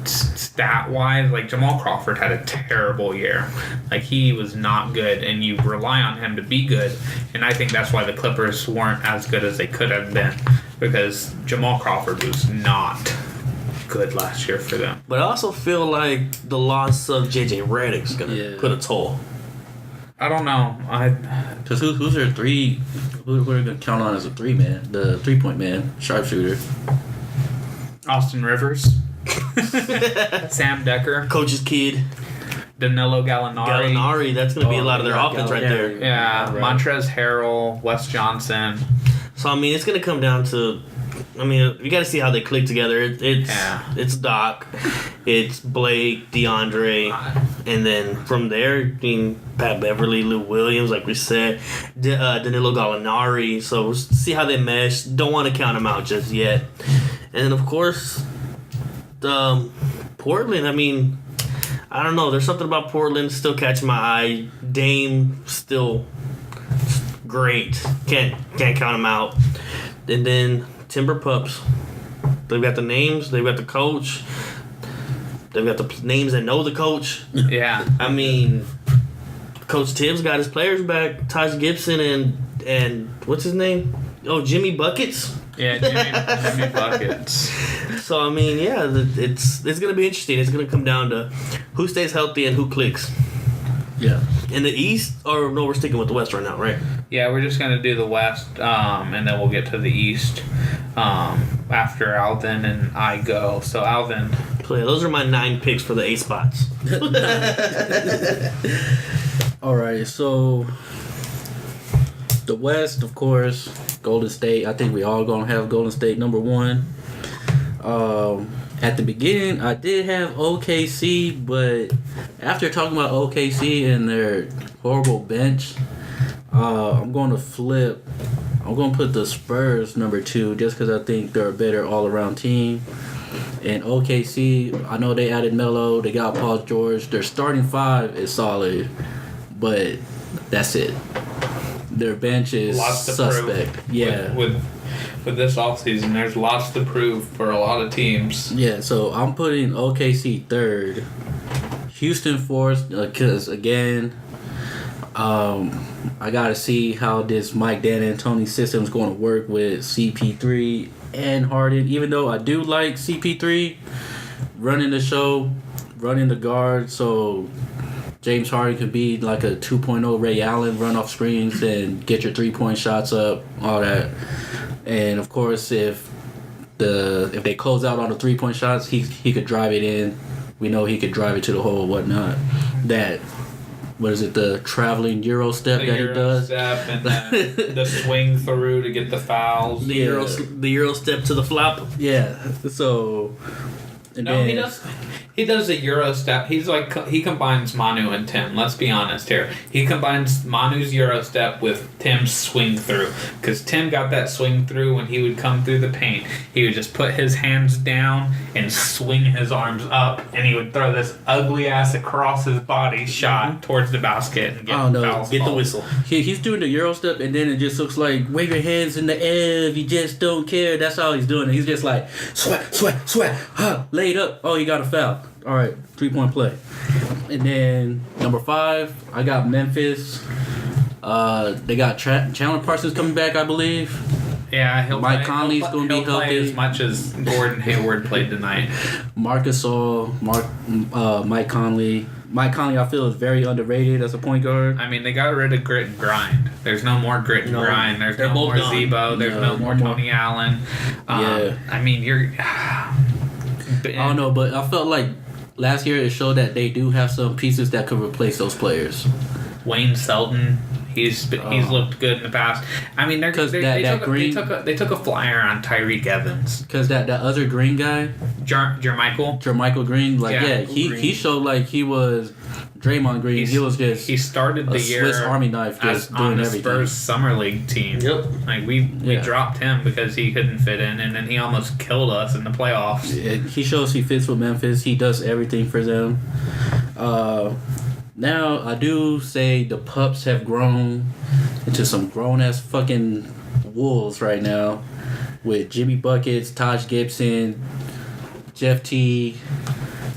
stat wise. Jamal Crawford had a terrible year. He was not good, and you rely on him to be good. And I think that's why the Clippers weren't as good as they could have been, because Jamal Crawford was not good last year for them. But I also feel like the loss of JJ Redick's gonna put a toll. I don't know. Because who's their 3? Who are going to count on as a 3-man? The 3-point man, sharpshooter. Austin Rivers. Sam Decker. Coach's kid. Danilo Gallinari. That's going to be a lot of their offense right there. Yeah. Montrezl Harrell. Wes Johnson. So I mean, it's gonna come down to. I mean, you got to see how they click together. It's Doc, it's Blake, DeAndre, and then from there, I mean, Pat Beverly, Lou Williams, like we said, Danilo Gallinari. So see how they mesh. Don't want to count them out just yet. And then of course, Portland. I mean, I don't know. There's something about Portland still catching my eye. Dame still great. Can't count him out. And then Timber Pups. They've got the names. They've got the coach. They've got the names that know the coach. Yeah. I mean, Coach Tibbs got his players back. Taj Gibson and what's his name? Oh, Jimmy Buckets. Yeah, Jimmy Buckets. So I mean, yeah, it's gonna be interesting. It's gonna come down to who stays healthy and who clicks. Yeah. In the East, or no, we're sticking with the West right now, right? Yeah, we're just gonna do the West, and then we'll get to the East after Alvin and I go. So Alvin. So yeah, those are my 9 picks for the 8 spots. All right, so the West, of course, Golden State. I think we all gonna have Golden State number 1. At the beginning, I did have OKC, but after talking about OKC and their horrible bench, I'm going to flip. I'm going to put the Spurs number 2 just because I think they're a better all-around team. And OKC, I know they added Melo, they got Paul George. Their starting 5 is solid, but that's it. Their bench is suspect. Yeah. With this offseason, there's lots to prove for a lot of teams. Yeah, so I'm putting OKC 3rd, Houston 4th, because again, I gotta see how this Mike D'Antoni system is going to work with CP3 and Harden. Even though I do like CP3 running the show, running the guard, so James Harden could be like a 2.0 Ray Allen, run off screens and get your 3-point shots up, all that. And of course, if they close out on the 3-point shots, he could drive it in. We know he could drive it to the hole, whatnot. What is it? The traveling Euro step that he does. The Euro step and the swing through to get the fouls. The Euro step to the flop. Yeah. So. He does the Euro step. He combines Manu and Tim. Let's be honest here. He combines Manu's Euro step with Tim's swing through. Because Tim got that swing through when he would come through the paint. He would just put his hands down and swing his arms up, and he would throw this ugly ass across his body shot towards the basket and get the whistle. He's doing the Euro step, and then it just looks like wave your hands in the air if you just don't care. That's all he's doing. He's just like sweat, laid up. Oh, you got a foul. All right, 3-point play. And then number 5, I got Memphis. They got Chandler Parsons coming back, I believe. Yeah, Mike Conley's going to be healthy as much as Gordon Hayward played tonight. Marcus All, Mike Conley. Mike Conley, I feel, is very underrated as a point guard. I mean, they got rid of grit and grind. There's no more grit and grind. There's no more Zebo. There's no more Tony Allen. I mean, I don't know, but I felt like last year it showed that they do have some pieces that could replace those players. Wayne Selton, he's looked good in the past. I mean, they took a flyer on Tyreek Evans. Because that other Green guy, Jermichael Green, he showed like he was Draymond Green. He started the year Swiss Army knife just doing on the everything. Spurs summer league team. Yep. Like we dropped him because he couldn't fit in, and then he almost killed us in the playoffs. He shows he fits with Memphis. He does everything for them. Now I do say the Pups have grown into some grown ass fucking wolves right now, with Jimmy Buckets, Taj Gibson, Jeff T.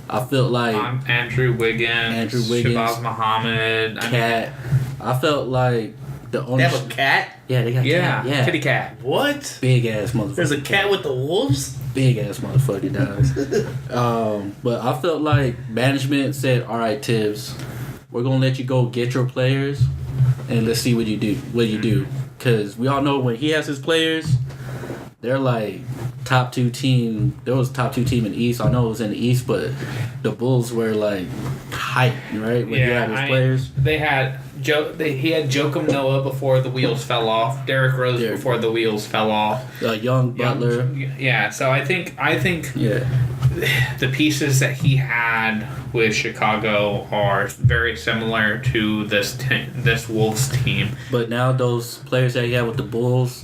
I felt like Andrew Wiggins, Shabazz Muhammad, Cat. I felt like the only. They have a cat? Yeah, they got cat. Yeah, kitty cat. What? Big ass motherfucker. There's a cat with the wolves? Big ass motherfucker does. But I felt like management said, "All right, Tibbs, we're gonna let you go get your players, and let's see what you do. Because we all know when he has his players, they're like top 2 team. There was a top 2 team in the East. I know it was in the East, but the Bulls were like hype, right? When he had his players. They had he had Joakim Noah before the wheels fell off. Derrick Rose before the wheels fell off. Young Butler. Yeah. So I think the pieces that he had with Chicago are very similar to this Wolves team. But now those players that he had with the Bulls,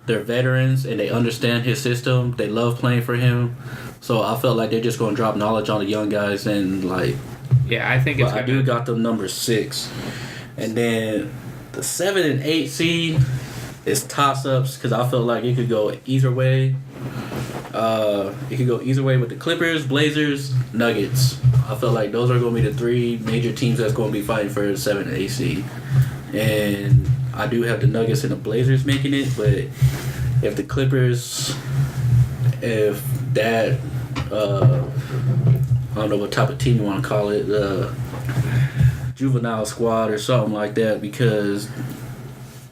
they're veterans and they understand his system. They love playing for him. So I felt like they're just going to drop knowledge on the young guys and like. Yeah, I think it's. I do got them number 6, and then the 7 and 8 seed is toss ups because I feel like it could go either way. It could go either way with the Clippers, Blazers, Nuggets. I feel like those are going to be the 3 major teams that's going to be fighting for the 7 and 8 seed. And I do have the Nuggets and the Blazers making it, but if the Clippers, if that, I don't know what type of team you want to call it, juvenile squad or something like that, because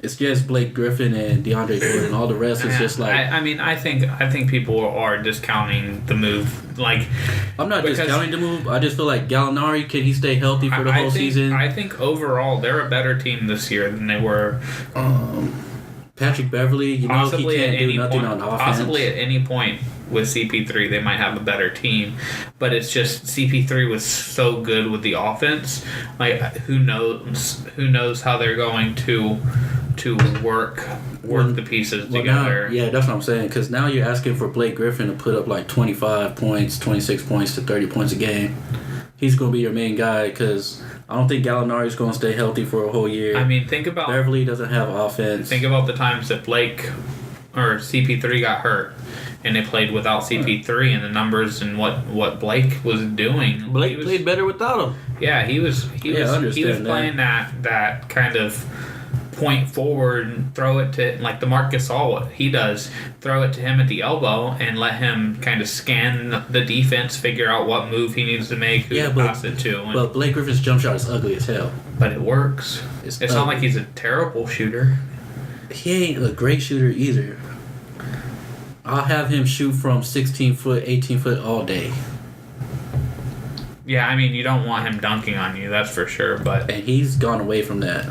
it's just Blake Griffin and DeAndre Jordan. All the rest is just like. I think people are discounting the move. Like, I'm not discounting the move. I just feel like Gallinari, can he stay healthy for the whole season? I think overall they're a better team this year than they were. Patrick Beverly, he can't do nothing on offense. Possibly at any point with CP3 they might have a better team, but it's just CP3 was so good with the offense. Like, who knows how they're going to work the pieces together. Now, that's what I'm saying, because now you're asking for Blake Griffin to put up like 25 points, 26 points to 30 points a game. He's going to be your main guy because I don't think Gallinari's going to stay healthy for a whole year. I mean, think about... Beverly doesn't have offense. Think about the times that Blake or CP3 got hurt and they played without CP3 and the numbers and what Blake was doing. Blake played better without him. Yeah, he was playing that kind of point forward and throw it to, like the Marc Gasol, what he does, throw it to him at the elbow and let him kind of scan the defense, figure out what move he needs to make, who to pass it to. But Blake Griffin's jump shot is ugly as hell. But it works. It's not like he's a terrible shooter. He ain't a great shooter either. I'll have him shoot from 16 foot, 18 foot all day. Yeah, I mean, you don't want him dunking on you, that's for sure. But and he's gone away from that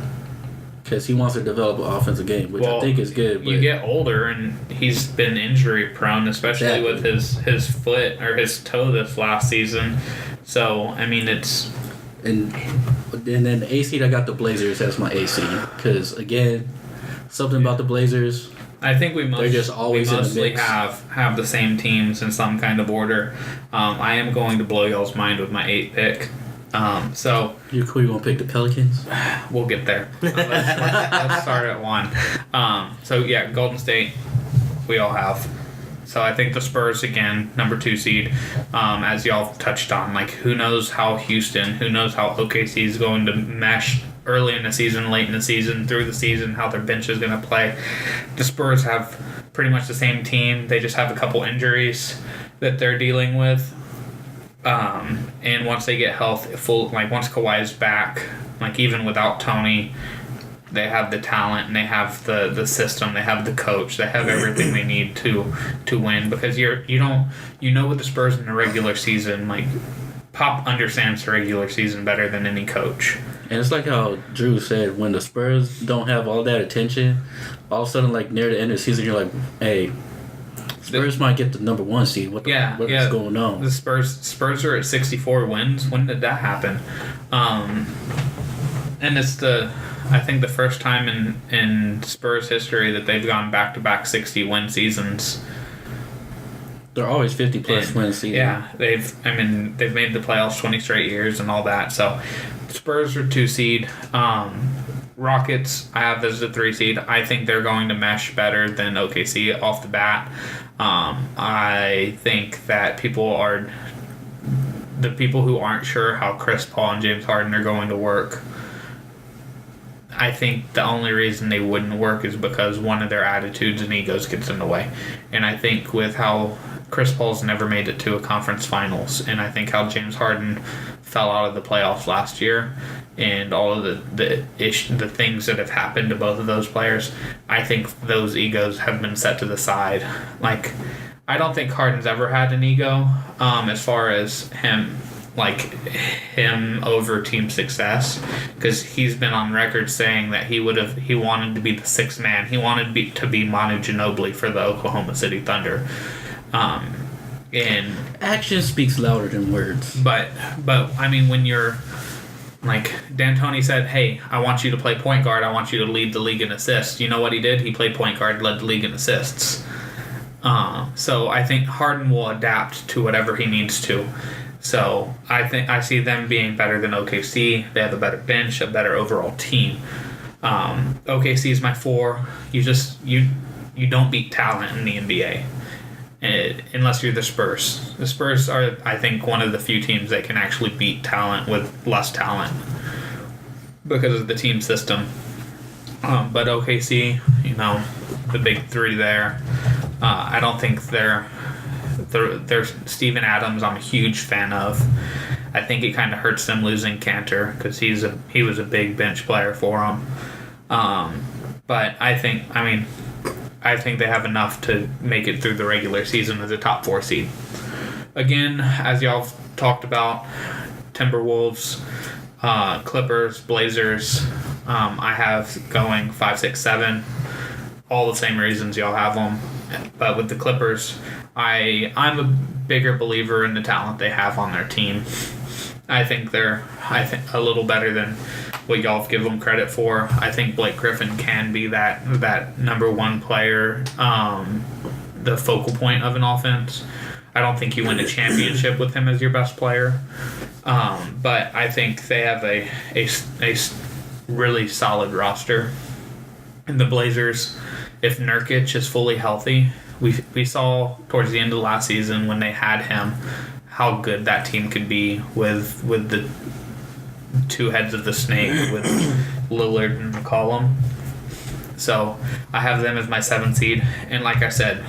because he wants to develop an offensive game, which I think is good. But you get older, and he's been injury prone, especially with his foot or his toe this last season. So, I mean, it's... And then the A seed, I got the Blazers as my A seed because, again, something about the Blazers... I think they're just always mostly have the same teams in some kind of order. I am going to blow y'all's mind with my 8th pick. So you want to pick the Pelicans? We'll get there. Let's start at 1. So yeah, Golden State, we all have. So I think the Spurs again, number 2 seed, as y'all touched on. Like, who knows how OKC is going to mesh early in the season, late in the season, through the season, how their bench is going to play. The Spurs have pretty much the same team. They just have a couple injuries that they're dealing with. And once they get once Kawhi is back, like even without Tony, they have the talent and they have the system, they have the coach, they have everything they need to win. Because you know with the Spurs in the regular season, like Pop understands the regular season better than any coach. And it's like how Drew said, when the Spurs don't have all that attention, all of a sudden, like near the end of the season, you're like, hey, Spurs might get the number 1 seed. What is going on? The Spurs are at 64 wins. When did that happen? And it's I think the first time in Spurs history that they've gone back-to-back 60-win seasons. They're always 50-plus win season. Yeah, they've made the playoffs 20 straight years and all that. So Spurs are 2 seed. Rockets, I have this as a 3 seed. I think they're going to mesh better than OKC off the bat. I think that the people who aren't sure how Chris Paul and James Harden are going to work, I think the only reason they wouldn't work is because one of their attitudes and egos gets in the way. And I think with how Chris Paul's never made it to a conference finals, and I think how James Harden fell out of the playoffs last year, and all of the things that have happened to both of those players, I think those egos have been set to the side. Like, I don't think Harden's ever had an ego as far as him over team success, because he's been on record saying that he wanted to be the sixth man. He wanted to be Manu Ginobili for the Oklahoma City Thunder. And action speaks louder than words. But I mean, when you're like D'Antoni said, hey, I want you to play point guard. I want you to lead the league in assists. You know what he did? He played point guard, led the league in assists. So I think Harden will adapt to whatever he needs to. So I see them being better than OKC. They have a better bench, a better overall team. OKC is my 4. You don't beat talent in the NBA unless you're the Spurs. The Spurs are, I think, one of the few teams that can actually beat talent with less talent because of the team system. But OKC, the big 3 there. I don't think they're Steven Adams. I'm a huge fan of. I think it kind of hurts them losing Cantor because he was a big bench player for them. But I think they have enough to make it through the regular season as a top 4 seed. Again, as y'all talked about, Timberwolves, Clippers, Blazers. I have going 5, 6, 7. All the same reasons y'all have them. But with the Clippers, I'm a bigger believer in the talent they have on their team. I think they're a little better than what y'all have given them credit for. I think Blake Griffin can be that number 1 player, the focal point of an offense. I don't think you win a championship with him as your best player, but I think they have a really solid roster. And the Blazers, if Nurkic is fully healthy, we saw towards the end of last season when they had him how good that team could be with the 2 heads of the snake with Lillard and McCollum. So I have them as my 7th seed, and like I said,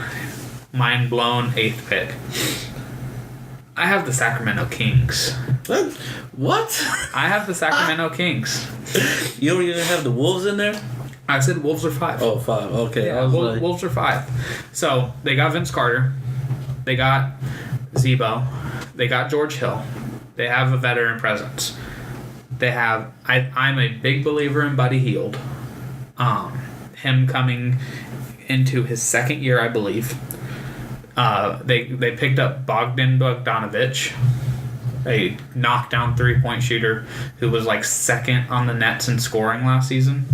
mind blown 8th pick. I have the Sacramento Kings. What? I have the Sacramento Kings. You don't even have the Wolves in there? I said Wolves are 5. Oh, 5. Okay. Yeah, Wolves are 5. So they got Vince Carter. They got Zebo. They got George Hill. They have a veteran presence. They have. I'm a big believer in Buddy Hield. Him coming into his 2nd year, I believe. They picked up Bogdan Bogdanovic, a knockdown 3-point shooter who was like 2nd on the Nets in scoring last season.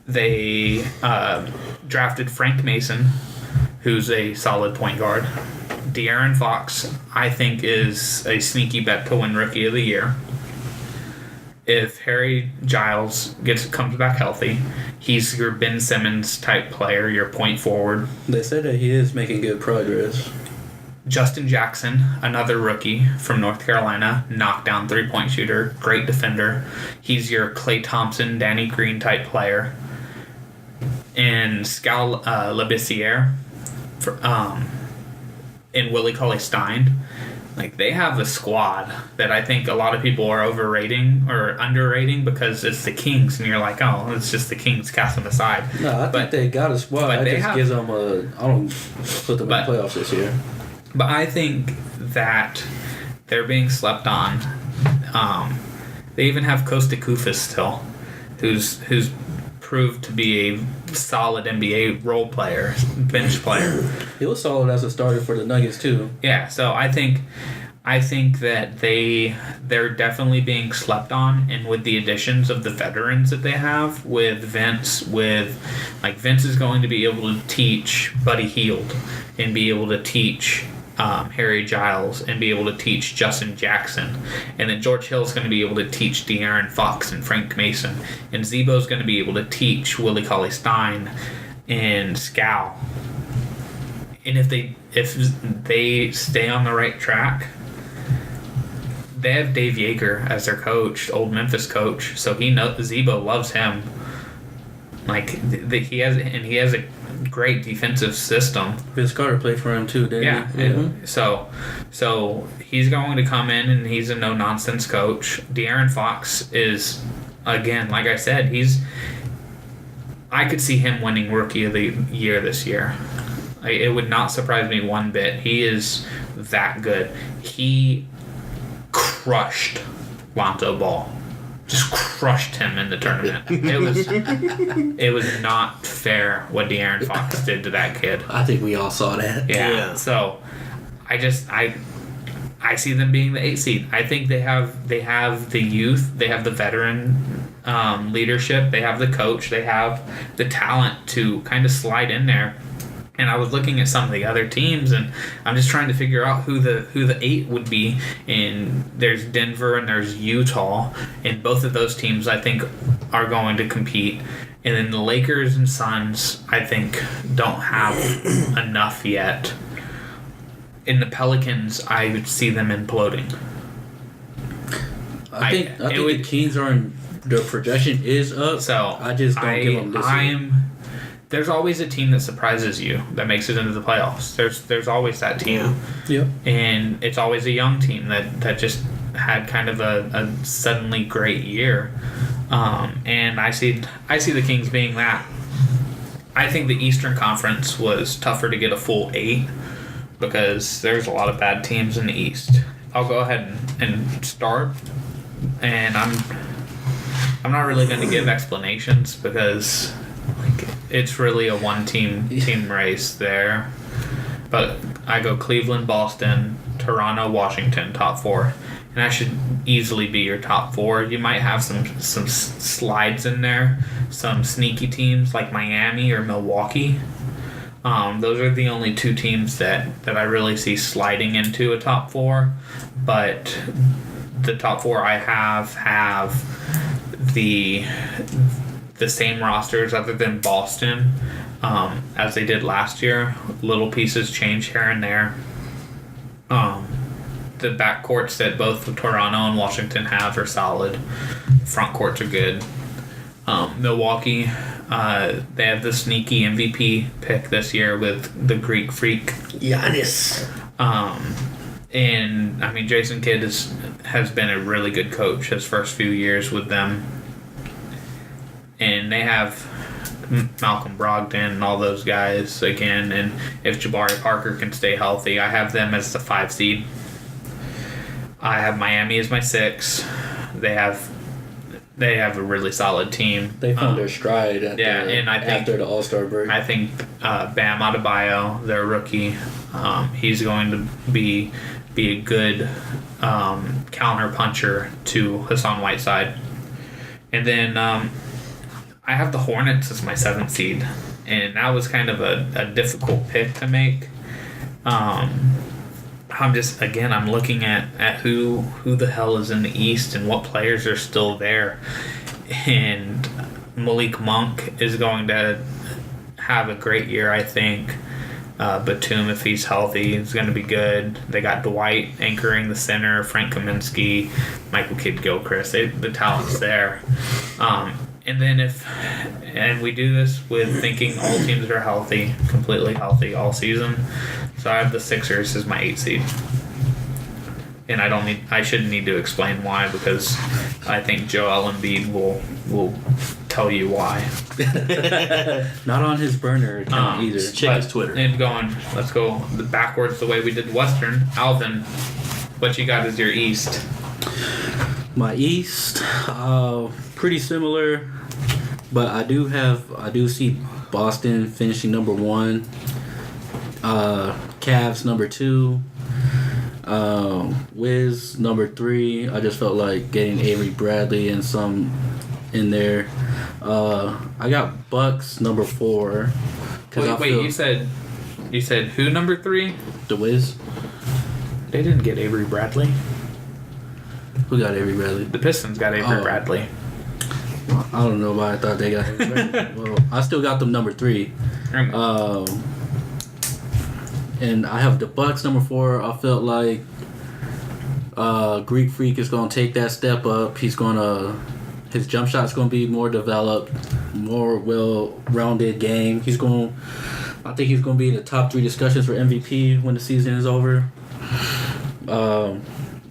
They drafted Frank Mason, who's a solid point guard. De'Aaron Fox, I think, is a sneaky bet to win Rookie of the Year. If Harry Giles comes back healthy, he's your Ben Simmons type player, your point forward. They said that he is making good progress. Justin Jackson, another rookie from North Carolina, knockdown 3-point shooter, great defender. He's your Klay Thompson, Danny Green type player. And Skal Labissiere and Willie Cauley-Stein. Like, they have a squad that I think a lot of people are overrating or underrating because it's the Kings, and you're like, oh, it's just the Kings, cast them aside. No, I think they got a squad. I just give them I don't put them in the playoffs this year. But I think that they're being slept on. They even have Kosta Koufos still, who's proved to be a solid NBA role player, bench player. He was solid as a starter for the Nuggets too. Yeah, so I think that they're definitely being slept on, and with the additions of the veterans that they have, with Vince is going to be able to teach Buddy Hield and be able to teach Harry Giles and be able to teach Justin Jackson, and then George Hill's going to be able to teach De'Aaron Fox and Frank Mason, and Zebo's going to be able to teach Willie Cauley-Stein and Skal. And if they stay on the right track, they have Dave Yeager as their coach, old Memphis coach, so Zebo loves him. He has a great defensive system. Vince Carter played for him too, didn't he? Yeah. Mm-hmm. So he's going to come in and he's a no-nonsense coach. De'Aaron Fox is, again, like I said, I could see him winning Rookie of the Year this year. It would not surprise me one bit. He is that good. He crushed Lonzo Ball. Just crushed him in the tournament. It was not fair what De'Aaron Fox did to that kid. I think we all saw that. Yeah. So I see them being the 8 seed. I think they have the youth, they have the veteran leadership, they have the coach, they have the talent to kind of slide in there. And I was looking at some of the other teams, and I'm just trying to figure out who the 8 would be. And there's Denver and there's Utah, and both of those teams I think are going to compete. And then the Lakers and Suns I think don't have enough yet. In the Pelicans, I would see them imploding. I think the Kings are in. Their projection is up. So I just don't give them this year. There's always a team that surprises you that makes it into the playoffs. There's always that team. Yeah. And it's always a young team that just had kind of a suddenly great year. And I see the Kings being that. I think the Eastern Conference was tougher to get a full 8 because there's a lot of bad teams in the East. I'll go ahead and start, and I'm not really going to give explanations because it's really a one-team race there. But I go Cleveland, Boston, Toronto, Washington, top 4. And that should easily be your top 4. You might have some slides in there, some sneaky teams like Miami or Milwaukee. Those are the only 2 teams that I really see sliding into a top 4. But the top 4 I have the same rosters other than Boston as they did last year. Little pieces change here and there. The backcourts that both Toronto and Washington have are solid. Front courts are good. Milwaukee, they have the sneaky MVP pick this year with the Greek freak Giannis. And I mean, Jason Kidd has been a really good coach his first few years with them. And they have Malcolm Brogdon and all those guys again. And if Jabari Parker can stay healthy, I have them as the 5 seed. I have Miami as my 6. They have a really solid team. They found their stride after the All-Star break. I think Bam Adebayo, their rookie, he's going to be a good counter puncher to Hassan Whiteside. And then I have the Hornets as my 7th seed, and that was kind of a difficult pick to make. I'm looking at who the hell is in the East and what players are still there. And Malik Monk is going to have a great year, I think. Batum, if he's healthy, is going to be good. They got Dwight anchoring the center, Frank Kaminsky, Michael Kidd-Gilchrist. The talent's there. And then we do this with thinking all teams are healthy, completely healthy all season. So I have the Sixers as my 8 seed. And I shouldn't need to explain why, because I think Joel Embiid will tell you why. Not on his burner account either. Just check his Twitter. And let's go backwards the way we did Western. Alvin, what you got as your East? My East, pretty similar, but I do see Boston finishing number 1, Cavs number 2, Wiz number 3. I just felt like getting Avery Bradley and some in there. I got Bucks number 4. Wait, you said who number 3? The Wiz. They didn't get Avery Bradley. Who got Avery Bradley? The Pistons got Avery Bradley. I don't know why I thought they got Avery Bradley. Well, I still got them number 3. And I have the Bucks number 4. I felt like Greek Freak is going to take that step up. His jump shot's going to be more developed, more well-rounded game. I think he's going to be in the top 3 discussions for MVP when the season is over.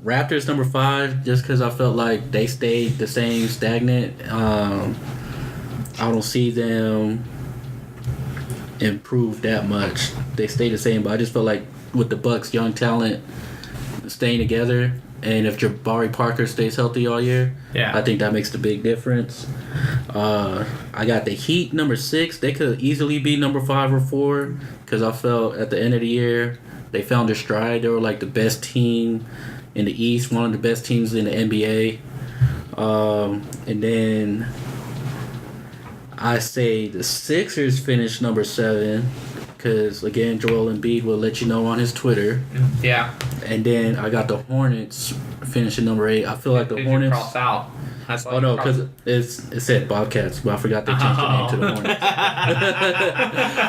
Raptors number 5, just because I felt like they stayed the same, stagnant. I don't see them improve that much. They stay the same, but I just feel like with the Bucks' young talent staying together, and if Jabari Parker stays healthy all year, I think that makes the big difference. I got the Heat number 6. They could easily be number 5 or 4 because I felt at the end of the year they found their stride. They were like the best team in the East, one of the best teams in the NBA. And then I say the Sixers finished number 7 because, again, Joel Embiid will let you know on his Twitter. Yeah. And then I got the Hornets finishing number 8. I feel like the Hornets. You cross out? Oh no, because it said Bobcats, but I forgot they changed the name to the Hornets.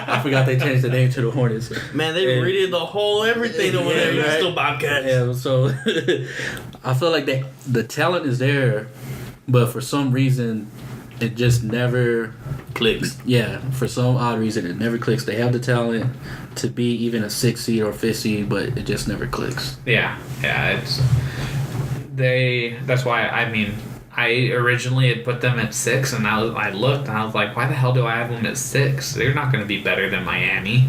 I forgot they changed the name to the Hornets. Man, they redid the whole everything over there. Right? Still Bobcats. Yeah, so I feel like the talent is there, but for some reason it just never clicks. Yeah, for some odd reason it never clicks. They have the talent to be even a 6th seed or 5th seed, but it just never clicks. Yeah, that's why I originally had put them at 6, and I looked and I was like, why the hell do I have them at 6? They're not going to be better than Miami.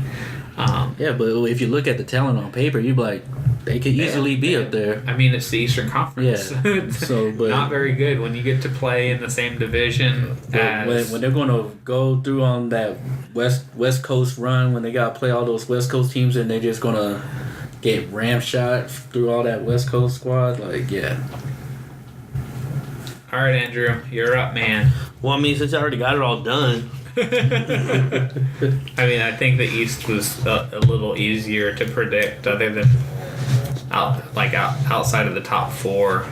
Yeah, but if you look at the talent on paper, you'd be like, they could easily be up there. I mean, it's the Eastern Conference. Yeah, so but not very good when you get to play in the same division. When they're going to go through on that West Coast run, when they got to play all those West Coast teams, and they're just going to get ramshot through all that West Coast squad, like, yeah. All right, Andrew, you're up, man. Well, I mean, since I already got it all done. I mean, I think the East was a little easier to predict, other than outside of the top 4.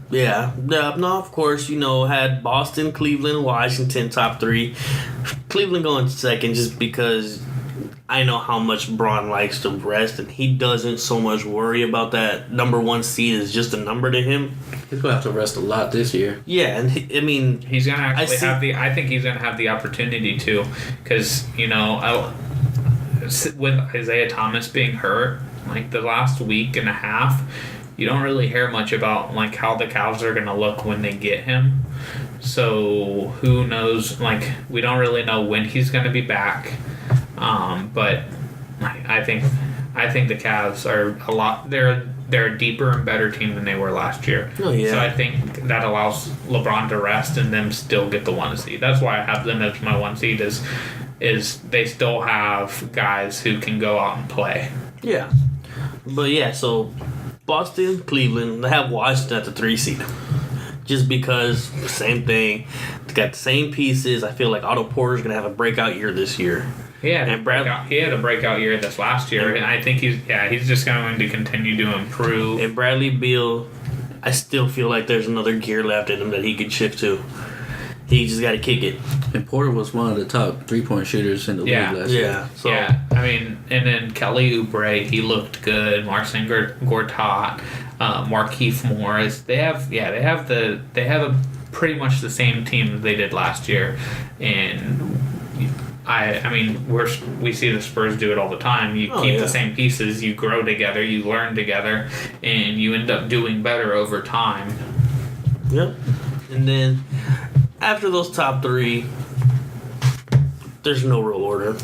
Yeah, no, of course, had Boston, Cleveland, Washington top 3. Cleveland going second just because I know how much Braun likes to rest, and he doesn't so much worry about that number 1 seed is just a number to him. He's gonna have to rest a lot this year. Yeah, and he's gonna actually I think he's gonna have the opportunity to, because with Isaiah Thomas being hurt, like the last week and a half, you don't really hear much about like how the Cavs are gonna look when they get him. So who knows? Like, we don't really know when he's gonna be back. But I think the Cavs are a lot. They're a deeper and better team than they were last year. Oh, yeah. So I think that allows LeBron to rest and them still get the 1 seed. That's why I have them as my 1 seed. Is they still have guys who can go out and play. Yeah, but yeah. So Boston, Cleveland, they have Washington at the 3 seed. Just because, same thing. They got the same pieces. I feel like Otto Porter's gonna have a breakout year this year. He had a breakout year this last year, and I think he's just going to continue to improve. And Bradley Beal, I still feel like there's another gear left in him that he could shift to. He just got to kick it. And Porter was one of the top 3-point shooters in the league last year. Yeah. So, I mean, and then Kelly Oubre, he looked good. Marcin Gortat, Markieff Morris. They have a pretty much the same team that they did last year, and I mean, we see the Spurs do it all the time. You keep the same pieces, you grow together, you learn together, and you end up doing better over time. Yep. And then after those top 3, there's no real order.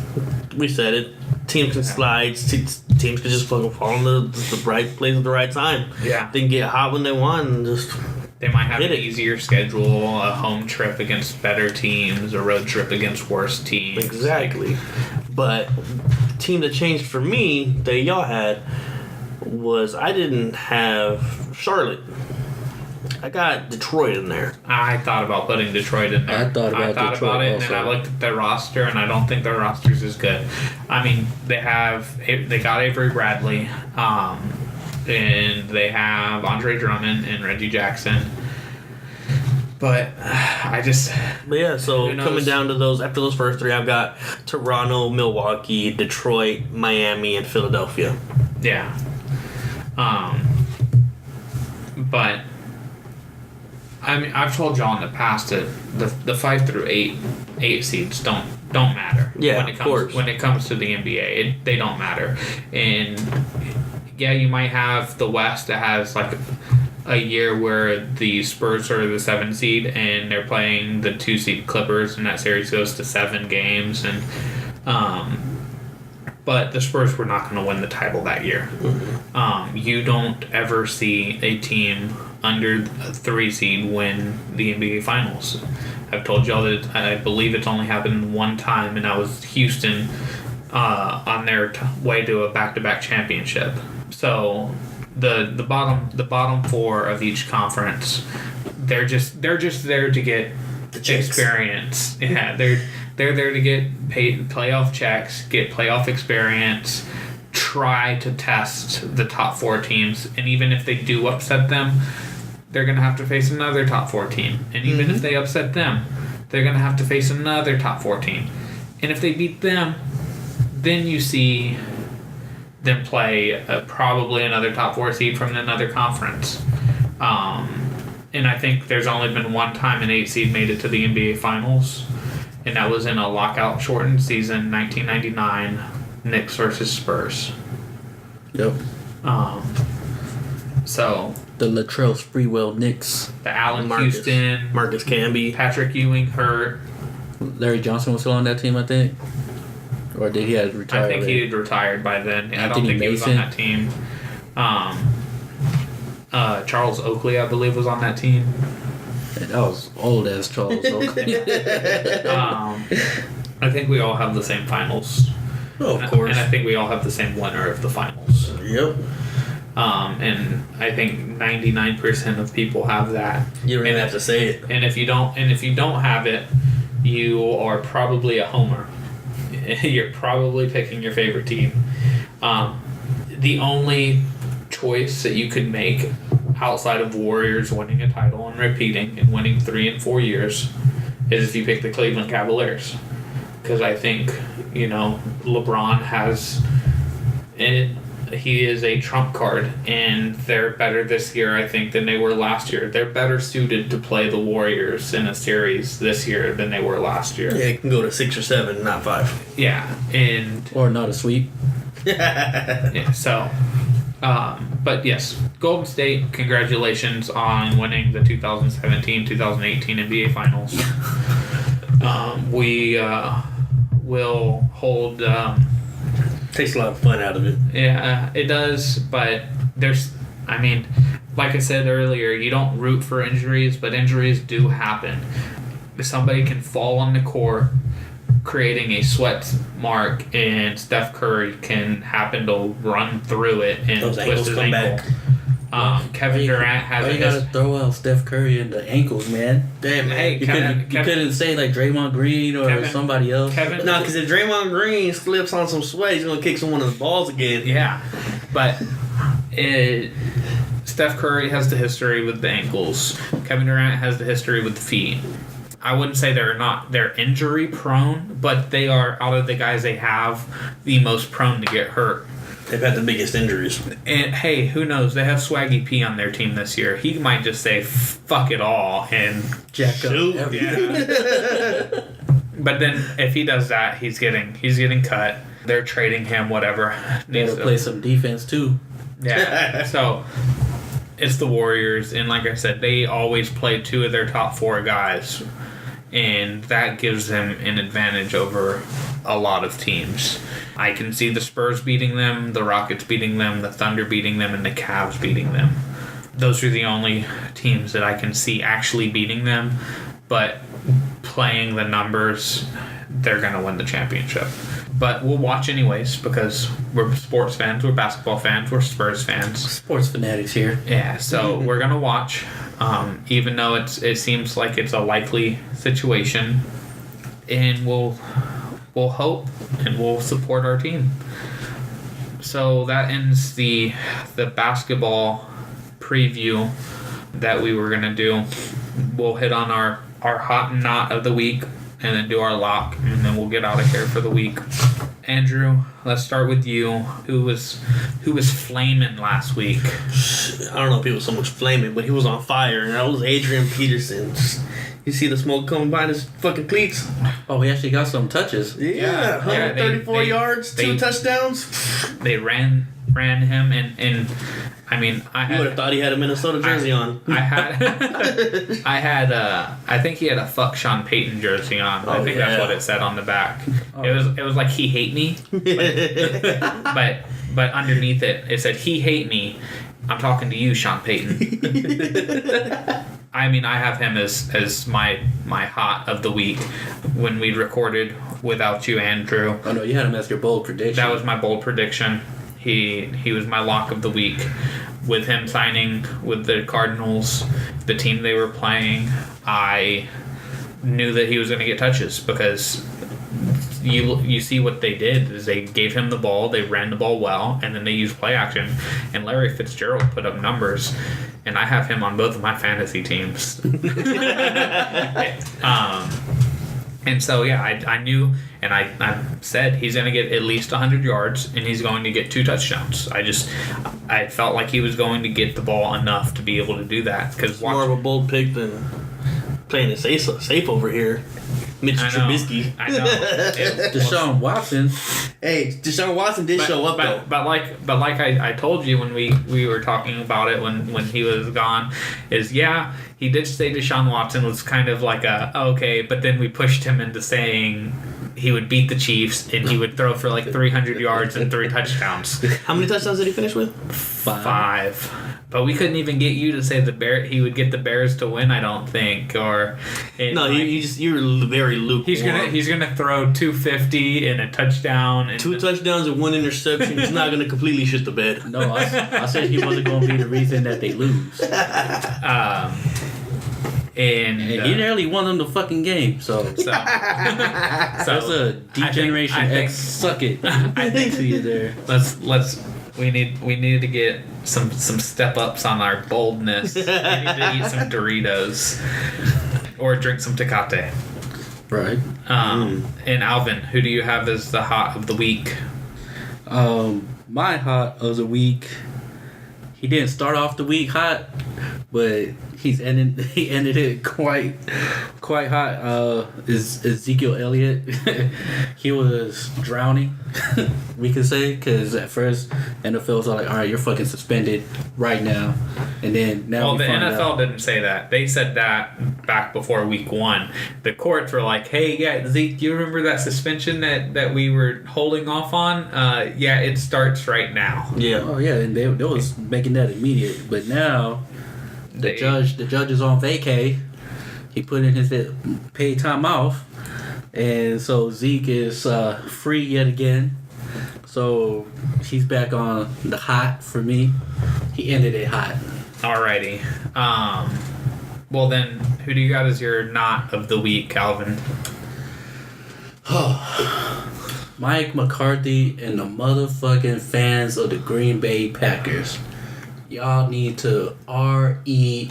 We said it. Teams can slide. Teams can just fucking fall in the right place at the right time. Yeah. They can get hot when they want and just. They might have an easier schedule, a home trip against better teams, a road trip against worse teams. Exactly. But the team that changed for me that y'all had was I didn't have Charlotte. I got Detroit in there. I thought about putting Detroit in there. I thought about Detroit it, also. and then I looked at their roster, and I don't think their roster's as good. I mean, they got Avery Bradley, and they have Andre Drummond and Reggie Jackson. But so coming down to those, after those first 3, I've got Toronto, Milwaukee, Detroit, Miami, and Philadelphia. Yeah. But I mean, I've told y'all in the past that the 5 through 8 seeds don't matter. Yeah, of course. When it comes to the NBA, they don't matter. And yeah, you might have the West that has like a year where the Spurs are the 7 seed and they're playing the 2 seed Clippers, and that series goes to 7 games, and But the Spurs were not going to win the title that year. Mm-hmm. You don't ever see a team under a 3 seed win the NBA Finals. I've told y'all that I believe it's only happened one time, and that was Houston on their way to a back-to-back championship. So the bottom 4 of each conference, they're just there to get experience. Yeah, they're there to get paid playoff checks, get playoff experience, try to test the top 4 teams, and even if they do upset them, they're going to have to face another top 4 team. And even if they upset them, they're going to have to face another top 4 team. And if they beat them, then you see them play probably another top 4 seed from another conference. And I think there's only been one time an 8 seed made it to the NBA Finals, and that was in a lockout shortened season, 1999, Knicks versus Spurs. Yep. So the Latrell Sprewell Knicks. The Allen Houston, Marcus Camby, Patrick Ewing hurt. Larry Johnson was still on that team, I think. Or did he have retired? I think he had retired by then. Anthony I don't think Mason. he was on that team. Charles Oakley, I believe, was on that team. And that was old ass Charles Oakley. I think we all have the same finals. Oh, of course. And I think we all have the same winner of the finals. Yep. And I think 99% of people have that. You don't even have to say it. And if you don't have it, you are probably a homer. You're probably picking your favorite team. The only choice that you could make outside of Warriors winning a title and repeating and winning 3 and 4 years is if you pick the Cleveland Cavaliers. Because I think, LeBron has... he is a trump card, and they're better this year, I think, than they were last year. They're better suited to play the Warriors in a series this year than they were last year. Yeah, it can go to 6 or 7, not 5. Yeah, and... Or not a sweep. Yeah, so... but yes, Golden State, congratulations on winning the 2017-2018 NBA Finals. We will hold... Takes a lot of fun out of it. Yeah, it does, but like I said earlier, you don't root for injuries, but injuries do happen. Somebody can fall on the court, creating a sweat mark, and Steph Curry can happen to run through it and twist his ankle. Kevin Durant has... Why you gotta throw out Steph Curry in the ankles, man? Damn, Hey, You couldn't say like Draymond Green or somebody else. No, because if Draymond Green slips on some sweat, he's going to kick someone in the balls again. Yeah, but Steph Curry has the history with the ankles. Kevin Durant has the history with the feet. I wouldn't say they're injury prone, but they are, out of the guys they have, the most prone to get hurt. They've had the biggest injuries. And hey, who knows? They have Swaggy P on their team this year. He might just say fuck it all and Jack up. Yeah. But then if he does that, he's getting cut. They're trading him, whatever. Needs to play some defense too. Yeah. So it's the Warriors, and like I said, they always play 2 of their top 4 guys, and that gives them an advantage over a lot of teams. I can see the Spurs beating them, the Rockets beating them, the Thunder beating them, and the Cavs beating them. Those are the only teams that I can see actually beating them, but playing the numbers, they're going to win the championship. But we'll watch anyways, because we're sports fans, we're basketball fans, we're Spurs fans. Sports fanatics here. Yeah, so we're going to watch, even though it seems like it's a likely situation, and we'll hope and we'll support our team. So that ends the basketball preview that we were going to do. We'll hit on our hot and not of the week, and then do our lock, and then we'll get out of here for the week. Andrew, let's start with you. Who was flaming last week? I don't know if he was so much flaming, but he was on fire, and that was Adrian Peterson. Just You see the smoke coming by his fucking cleats? Oh, he actually got some touches. Yeah, 134 yards, 2 touchdowns. They ran him, and I mean, you would have thought he had a Minnesota jersey on. I think he had a fuck Sean Payton jersey on. I think that's what it said on the back. Oh. It was like he hate me, but underneath it said he hate me. I'm talking to you, Sean Payton. I mean, I have him as my hot of the week when we recorded without you, Andrew. Oh no, you had him as your bold prediction. That was my bold prediction. He was my lock of the week. With him signing with the Cardinals, the team they were playing, I knew that he was going to get touches because you see what they did is they gave him the ball, they ran the ball well, and then they used play action, and Larry Fitzgerald put up numbers, and I have him on both of my fantasy teams. And so, yeah, I knew, and I said he's going to get at least 100 yards, and he's going to get 2 touchdowns. I felt like he was going to get the ball enough to be able to do that. Cause more of a bold pick than playing it safe over here. Mitch Trubisky. I know. Deshaun Watson. Hey, Deshaun Watson did show up though. But like I told you when we were talking about it when he was gone, is he did say Deshaun Watson was kind of like okay, but then we pushed him into saying he would beat the Chiefs and he would throw for like 300 yards and 3 touchdowns. How many touchdowns did he finish with? 5. But we couldn't even get you to say he would get the Bears to win, I don't think. You're very lukewarm. He's gonna throw 250 and a touchdown and 2 touchdowns and 1 interception. He's not gonna completely shit the bed. No, I said he wasn't gonna be the reason that they lose. And he nearly won them the fucking game, so that's a Degeneration X suck it. I think to you there. We need to get some step ups on our boldness. We need to eat some Doritos or drink some Tecate. Right. And Alvin, who do you have as the hot of the week? My hot of the week. He didn't start off the week hot, but he ended it quite hot. Is Ezekiel Elliott? He was drowning, we could say, because at first NFL was like, all right, you're fucking suspended right now, and then now. Well, the NFL didn't say that. They said that back before week 1. The courts were like, hey, yeah, Zeke, do you remember that suspension that we were holding off on? Yeah, it starts right now. Yeah. Oh yeah, and they was making that immediate, but now. The judge is on vacay. He put in his paid time off, and so Zeke is free yet again. So he's back on the hot for me. He ended it hot. Alrighty. Well then, who do you got as your not of the week, Calvin? Mike McCarthy and the motherfucking fans of the Green Bay Packers. Y'all need to RELAX.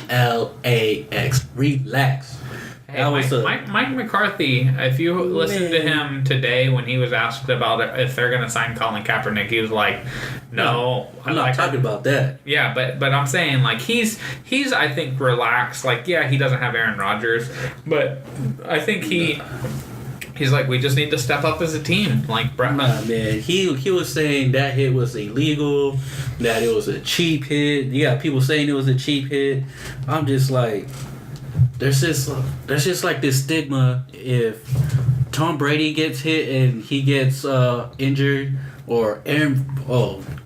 Relax. Hey, Mike McCarthy, if you listened to him today when he was asked about if they're going to sign Colin Kaepernick, he was like, no. I'm not talking about that. Yeah, but I'm saying, like, he's I think, relaxed. Like, yeah, he doesn't have Aaron Rodgers, but I think he's like, we just need to step up as a team. Like, Brett. Nah, man. He was saying that hit was illegal, that it was a cheap hit. You got people saying it was a cheap hit. I'm just like, there's just like this stigma if Tom Brady gets hit and he gets injured, or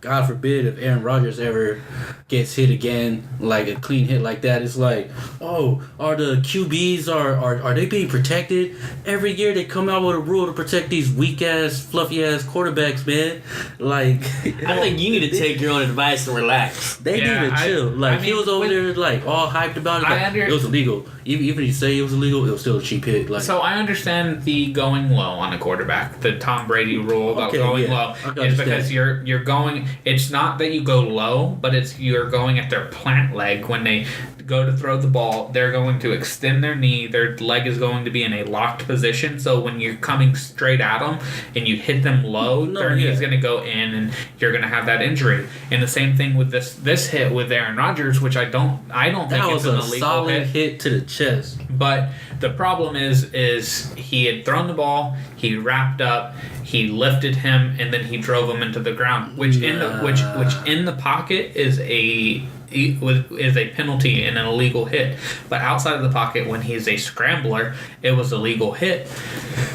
God forbid if Aaron Rodgers ever gets hit again, like a clean hit like that, it's like, oh, are the QBs are they being protected? Every year they come out with a rule to protect these weak ass, fluffy ass quarterbacks, man. Like, I think you need to take your own advice and relax. They need to chill. He was over there like all hyped about it. Like, it was illegal. Even if you say it was illegal, it was still a cheap hit. Like, so I understand the going low on a quarterback. The Tom Brady rule about going low is because you're going. It's not that you go low, but it's you're going at their plant leg when they go to throw the ball, they're going to extend their knee. Their leg is going to be in a locked position. So when you're coming straight at them and you hit them low, their knee is going to go in, and you're going to have that injury. And the same thing with this hit with Aaron Rodgers, which I don't think it's an illegal hit. That was a solid hit to the chest. But the problem is he had thrown the ball, he wrapped up, he lifted him, and then he drove him into the ground, which in the pocket is a penalty and an illegal hit. But outside of the pocket, when he's a scrambler, it was a legal hit.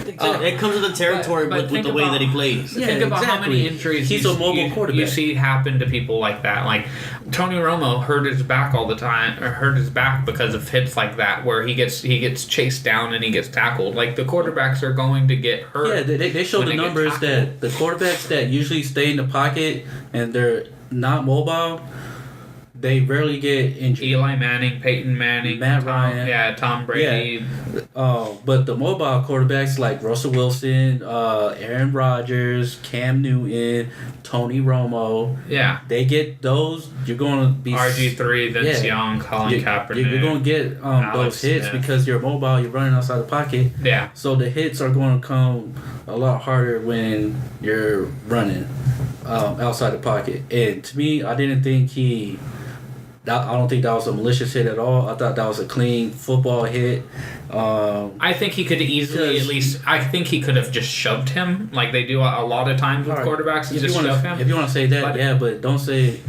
It comes with the territory with the way that he plays. Yeah, think about how many injuries he's a mobile quarterback. You see happen to people like that. Like Tony Romo hurt his back all the time, or hurt his back because of hits like that, where he gets chased down and he gets tackled. Like the quarterbacks are going to get hurt. Yeah, they show the numbers that the quarterbacks that usually stay in the pocket and they're not mobile, they rarely get injured. Eli Manning, Peyton Manning, Matt Ryan. Tom Brady. Yeah. But the mobile quarterbacks like Russell Wilson, Aaron Rodgers, Cam Newton, Tony Romo. Yeah. They get those. You're going to be RG3, Vince Young, Colin Kaepernick. You're going to get those hits because you're mobile. You're running outside the pocket. Yeah. So the hits are going to come a lot harder when you're running outside the pocket. And to me, I don't think that was a malicious hit at all. I thought that was a clean football hit. I think he could easily I think he could have just shoved him like they do a lot of times with quarterbacks. Shove him. If you want to say that, but don't say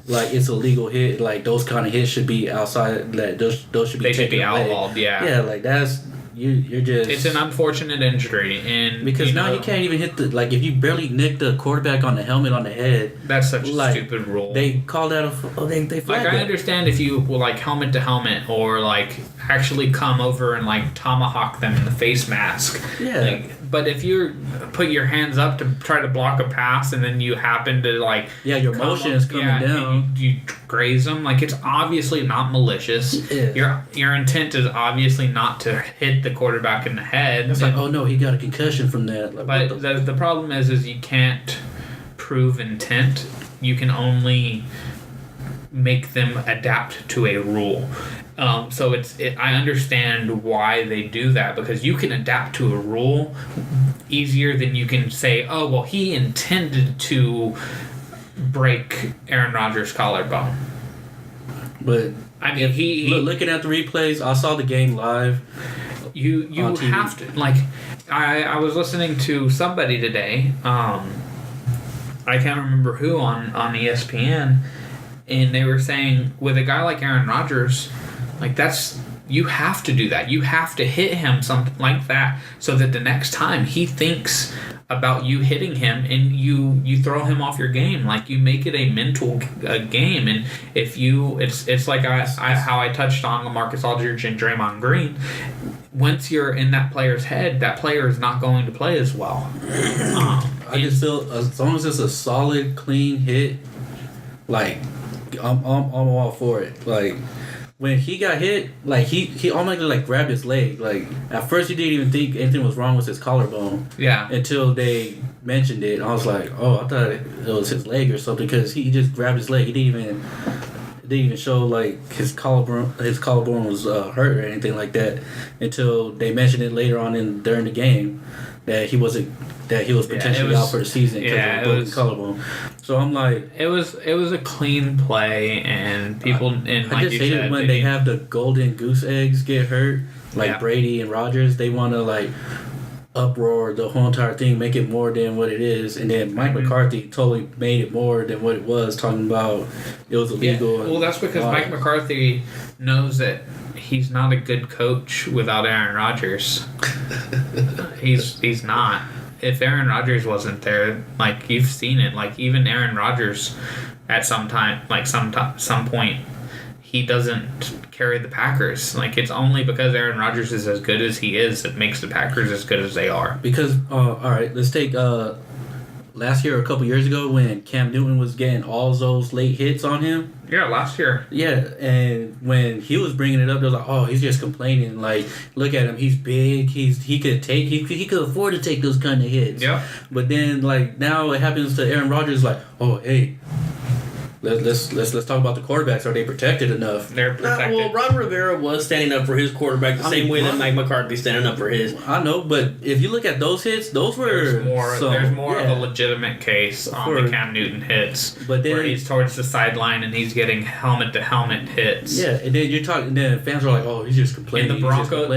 like it's a legal hit. Like those kind of hits should be outside. Like those should be they should be away. outlawed. Yeah. Yeah, like that's. You're just... It's an unfortunate injury, and because now you can't even hit the... Like, if you barely nick the quarterback on the helmet on the head... That's such a stupid rule. They call that they flag I that. understand if you, helmet to helmet, or, actually come over and, tomahawk them in the face mask. Yeah. But if you put your hands up to try to block a pass, and then you happen to, your motion is coming down. You graze them. It's obviously not malicious. Yeah. Your intent is obviously not to hit the quarterback in the head. It's oh no, he got a concussion from that. But the problem is you can't prove intent. You can only make them adapt to a rule. So I understand why they do that, because you can adapt to a rule easier than you can say, oh, well, he intended to break Aaron Rodgers' collarbone. But I mean, looking at the replays, I saw the game live. You have to I was listening to somebody today. I can't remember who on ESPN, and they were saying with a guy like Aaron Rodgers. You have to do that. You have to hit him something like that so that the next time he thinks about you hitting him and you throw him off your game. You make it a mental game. And if it's like how I touched on LaMarcus Aldridge and Draymond Green. Once you're in that player's head, that player is not going to play as well. I just feel as long as it's a solid, clean hit, I'm all for it. When he got hit, he almost grabbed his leg. At first, he didn't even think anything was wrong with his collarbone. Yeah. Until they mentioned it, I was like, oh, I thought it was his leg or something, because he just grabbed his leg. He didn't even show his collarbone was hurt or anything like that until they mentioned it later on during the game that he was potentially out for the season because of a broken collarbone. So I'm like, it was a clean play, and people I just hate it when they have the golden goose eggs get hurt, Brady and Rodgers. They want to uproar the whole entire thing, make it more than what it is, and then Mike McCarthy totally made it more than what it was, talking about it was illegal. Well, that's because Mike McCarthy knows that he's not a good coach without Aaron Rodgers. He's not. If Aaron Rodgers wasn't there, you've seen it, even Aaron Rodgers at some point, he doesn't carry the Packers. It's only because Aaron Rodgers is as good as he is that makes the Packers as good as they are. Because, all right, let's take last year or a couple years ago when Cam Newton was getting all those late hits on him. Yeah, last year. Yeah, and when he was bringing it up, they was oh, he's just complaining. Look at him, he's big. He could afford to take those kind of hits. Yeah. But then now it happens to Aaron Rodgers. Oh, hey, let's talk about the quarterbacks. Are they protected enough? They're protected. Well, Ron Rivera was standing up for his quarterback the same way that Mike McCarthy's standing up for his. I know, but if you look at those hits, those were there's more of a legitimate case on the Cam Newton hits, but then, where he's towards the sideline and he's getting helmet to helmet hits. Yeah, and then you're talking. Then fans are like, "Oh, he's just complaining." And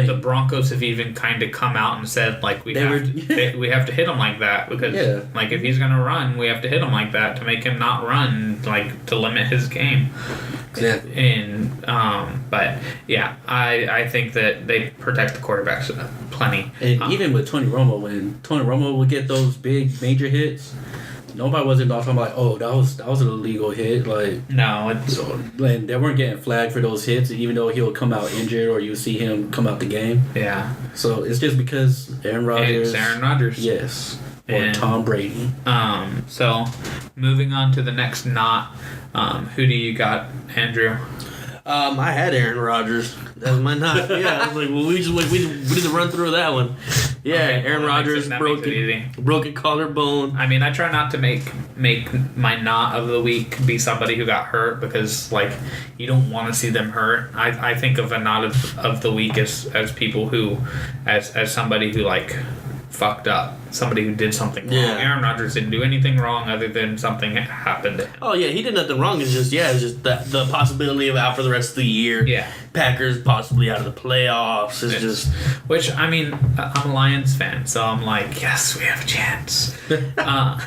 the Broncos have even kind of come out and said like we have to hit him like that because like if he's gonna run, we have to hit him like that to make him not run, like to limit his game. Exactly. And but yeah, I think that they protect the quarterbacks plenty. And even with Tony Romo, when Tony Romo would get those big major hits, nobody wasn't talking about like, oh, that was an illegal hit. Like no, and they weren't getting flagged for those hits, even though he'll come out injured or you see him come out the game. Yeah. So it's just because Aaron Rodgers. It's Aaron Rodgers. Yes. Or Tom Brady. So moving on to the next knot, who do you got, Andrew? I had Aaron Rodgers as my knot. Yeah, I was like, well, we need to run through that one. Yeah, okay, Aaron Rodgers broken collarbone. I mean, I try not to make my knot of the week be somebody who got hurt because like you don't want to see them hurt. I think of a knot of the week as people who as somebody who like fucked up, somebody who did something wrong. Yeah. Aaron Rodgers didn't do anything wrong other than something happened to him. Oh yeah, he did nothing wrong. It's just the possibility of out for the rest of the year. Yeah, Packers possibly out of the playoffs. It's just which I mean, I'm a Lions fan, so I'm like, yes, we have a chance.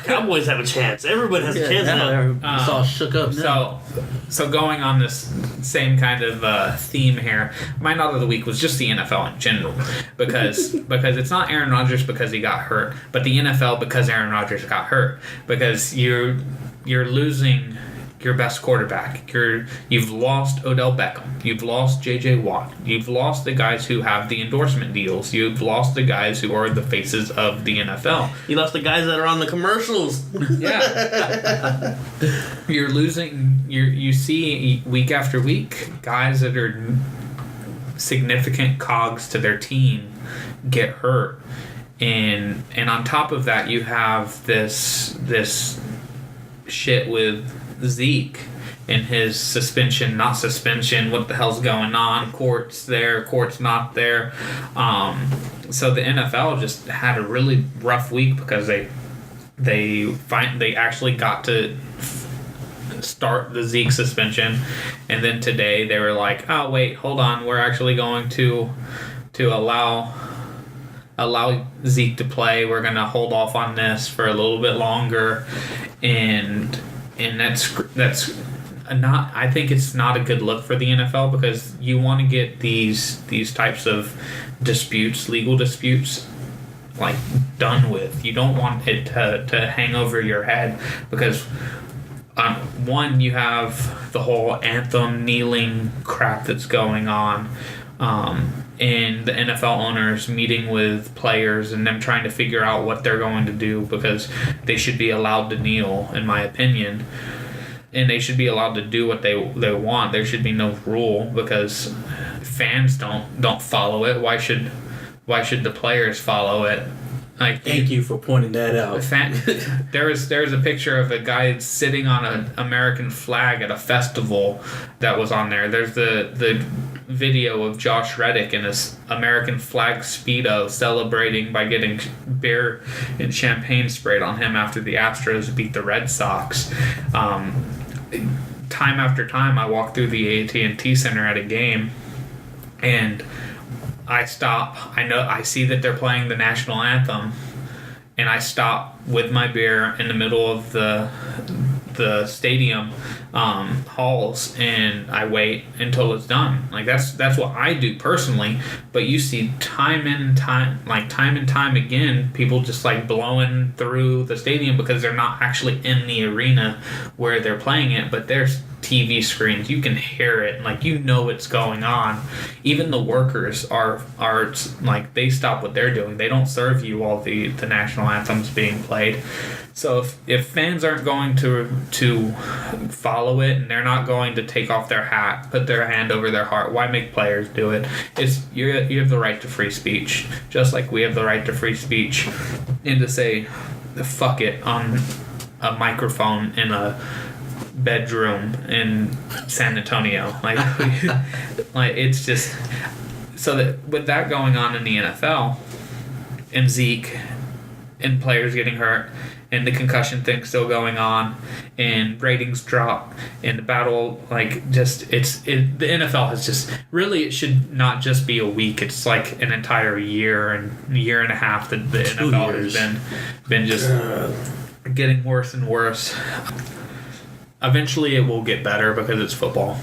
Cowboys have a chance. Everybody has a chance now. It's all shook up now. So going on this same kind of theme here, my knot of the week was just the NFL in general because it's not Aaron Rodgers because he got hurt, but the NFL because Aaron Rodgers got hurt because you're losing your best quarterback. You've lost Odell Beckham. You've lost J.J. Watt. You've lost the guys who have the endorsement deals. You've lost the guys who are the faces of the NFL. You lost the guys that are on the commercials. Yeah. You're losing. You see week after week guys that are significant cogs to their team get hurt. And on top of that, you have this shit with Zeke and his suspension, not suspension. What the hell's going on? Court's there, court's not there. So the NFL just had a really rough week because they actually got to start the Zeke suspension, and then today they were like, oh wait, hold on, we're actually going to allow Zeke to play. We're gonna hold off on this for a little bit longer, and that's not. I think it's not a good look for the NFL because you want to get these types of disputes, legal disputes, like done with. You don't want it to hang over your head because. One, you have the whole anthem kneeling crap that's going on. And the NFL owners meeting with players and them trying to figure out what they're going to do because they should be allowed to kneel, in my opinion. And they should be allowed to do what they want. There should be no rule because fans don't follow it. Why should the players follow it? Like, thank you for pointing that out. There was a picture of a guy sitting on an American flag at a festival that was on there. There's the video of Josh Reddick in his American flag Speedo celebrating by getting beer and champagne sprayed on him after the Astros beat the Red Sox. Time after time, I walk through the AT&T Center at a game, and I stop. I see that they're playing the national anthem, and I stop with my beer in the middle of the stadium halls, and I wait until it's done. Like that's what I do personally. But you see time and time again, people just like blowing through the stadium because they're not actually in the arena where they're playing it, but there's TV screens. You can hear it, like you know what's going on. Even the workers are like they stop what they're doing. They don't serve you while the national anthem's being played. So if fans aren't going to follow it and they're not going to take off their hat, put their hand over their heart, why make players do it? You have the right to free speech, just like we have the right to free speech, and to say fuck it on a microphone in a bedroom in San Antonio. Like, like it's just so that with that going on in the NFL, and Zeke, and players getting hurt, and the concussion thing still going on, and ratings drop, and the battle, like, just the NFL has just really, it should not just be a week. It's like an entire year and a half that the NFL has been just getting worse and worse. Eventually, it will get better because it's football,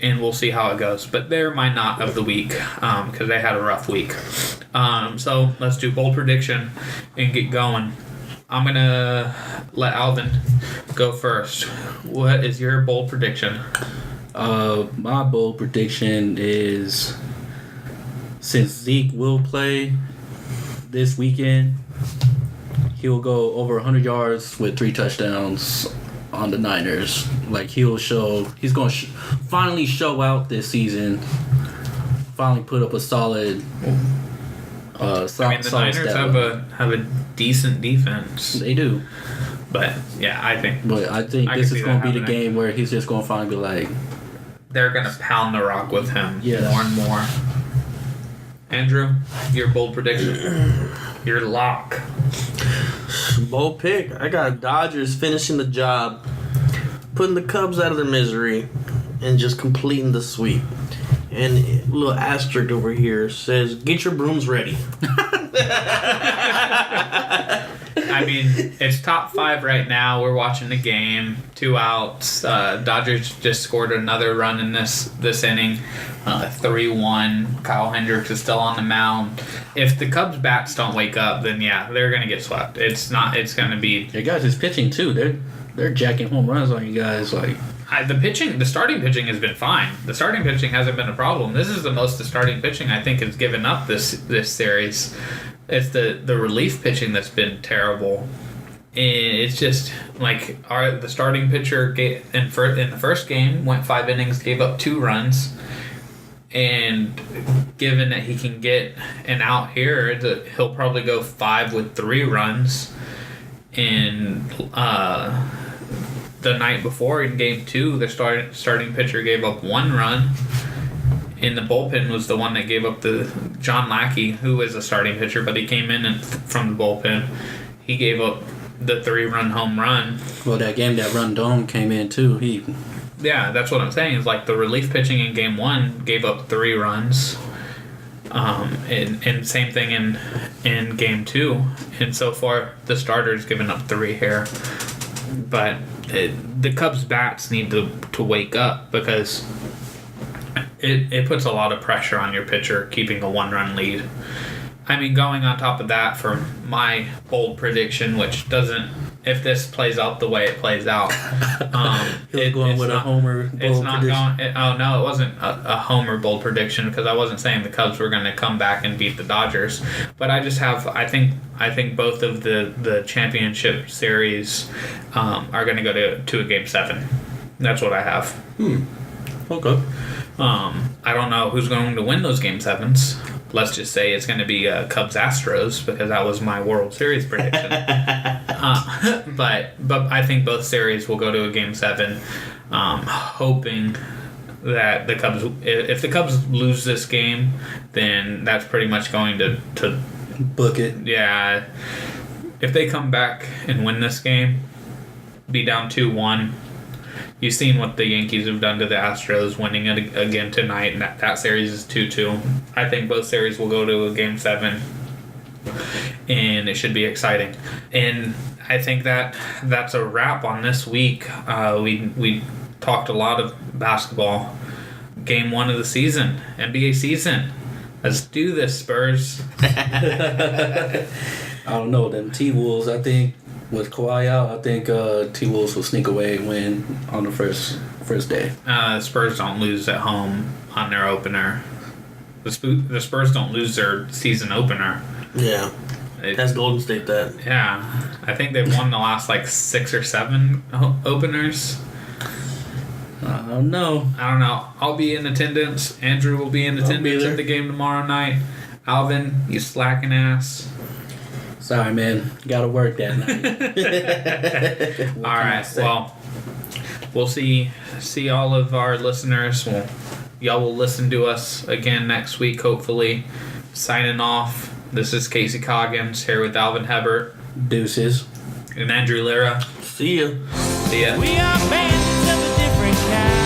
and we'll see how it goes. But they're my not of the week because they had a rough week. So let's do bold prediction and get going. I'm going to let Alvin go first. What is your bold prediction? My bold prediction is, since Zeke will play this weekend, he'll go over 100 yards with 3 touchdowns on the Niners. Like, he's going to finally show out this season. Finally put up a solid. The Niners have a decent defense. They do. But yeah, I think this is going to be the game where he's just going to finally be like, they're going to pound the rock with him more and more. Andrew, your bold prediction. Your lock. Bold pick. I got Dodgers finishing the job, putting the Cubs out of their misery, and just completing the sweep. And a little asterisk over here says, get your brooms ready. I mean, it's top 5 right now. We're watching the game. 2 outs. Dodgers just scored another run in this inning. 3-1. Kyle Hendricks is still on the mound. If the Cubs bats don't wake up, then yeah, they're gonna get swept. It's going to be. Your guys is pitching too. They're jacking home runs on you guys. Like, the starting pitching has been fine. The starting pitching hasn't been a problem. This is the most the starting pitching I think has given up this series. It's the relief pitching that's been terrible. And it's just like the starting pitcher in the first game went 5 innings, gave up 2 runs. And given that he can get an out here, he'll probably go 5 with 3 runs. And the night before in Game 2, the starting pitcher gave up 1 run. And the bullpen was the one that gave up the John Lackey, who is a starting pitcher, but he came in from the bullpen. He gave up the 3-run home run. Well, that game that Rondon came in too. Yeah, that's what I'm saying. Is like the relief pitching in Game 1 gave up 3 runs. And same thing in Game 2. And so far, the starter's given up 3 here. But the Cubs bats need to wake up because it puts a lot of pressure on your pitcher keeping a 1-run lead. I mean, going on top of that for my bold prediction, which doesn't, if this plays out the way it plays out, going with a homer bold prediction. It wasn't a homer bold prediction because I wasn't saying the Cubs were going to come back and beat the Dodgers, but I just have I think both of the championship series are going to go to a Game 7. That's what I have. Okay. I don't know who's going to win those Game 7s. Let's just say it's going to be Cubs Astros because that was my World Series prediction. But I think both series will go to a Game 7, hoping that the Cubs, if the Cubs lose this game, then that's pretty much going to book it. Yeah. If they come back and win this game, be down 2-1. You've seen what the Yankees have done to the Astros, winning it again tonight, and that series is 2-2. I think both series will go to a Game 7, and it should be exciting. And I think that's a wrap on this week. We talked a lot of basketball. Game 1 of the season, NBA season. Let's do this, Spurs. I don't know, them T-Wolves, I think. With Kawhi out, I think T-Wolves will sneak away and win on the first day. Spurs don't lose at home on their opener. The Spurs don't lose their season opener. Yeah. That's Golden State that. Yeah. I think they've won the last 6 or 7 openers. I don't know. I'll be in attendance. Andrew will be in attendance at the game tomorrow night. Alvin, you slacking ass. Sorry, man. Gotta work that night. All right. Well, we'll see all of our listeners. Y'all will listen to us again next week, hopefully. Signing off. This is Casey Coggins here with Alvin Hebert. Deuces. And Andrew Lira. See ya. See ya. We are bandits of a different kind.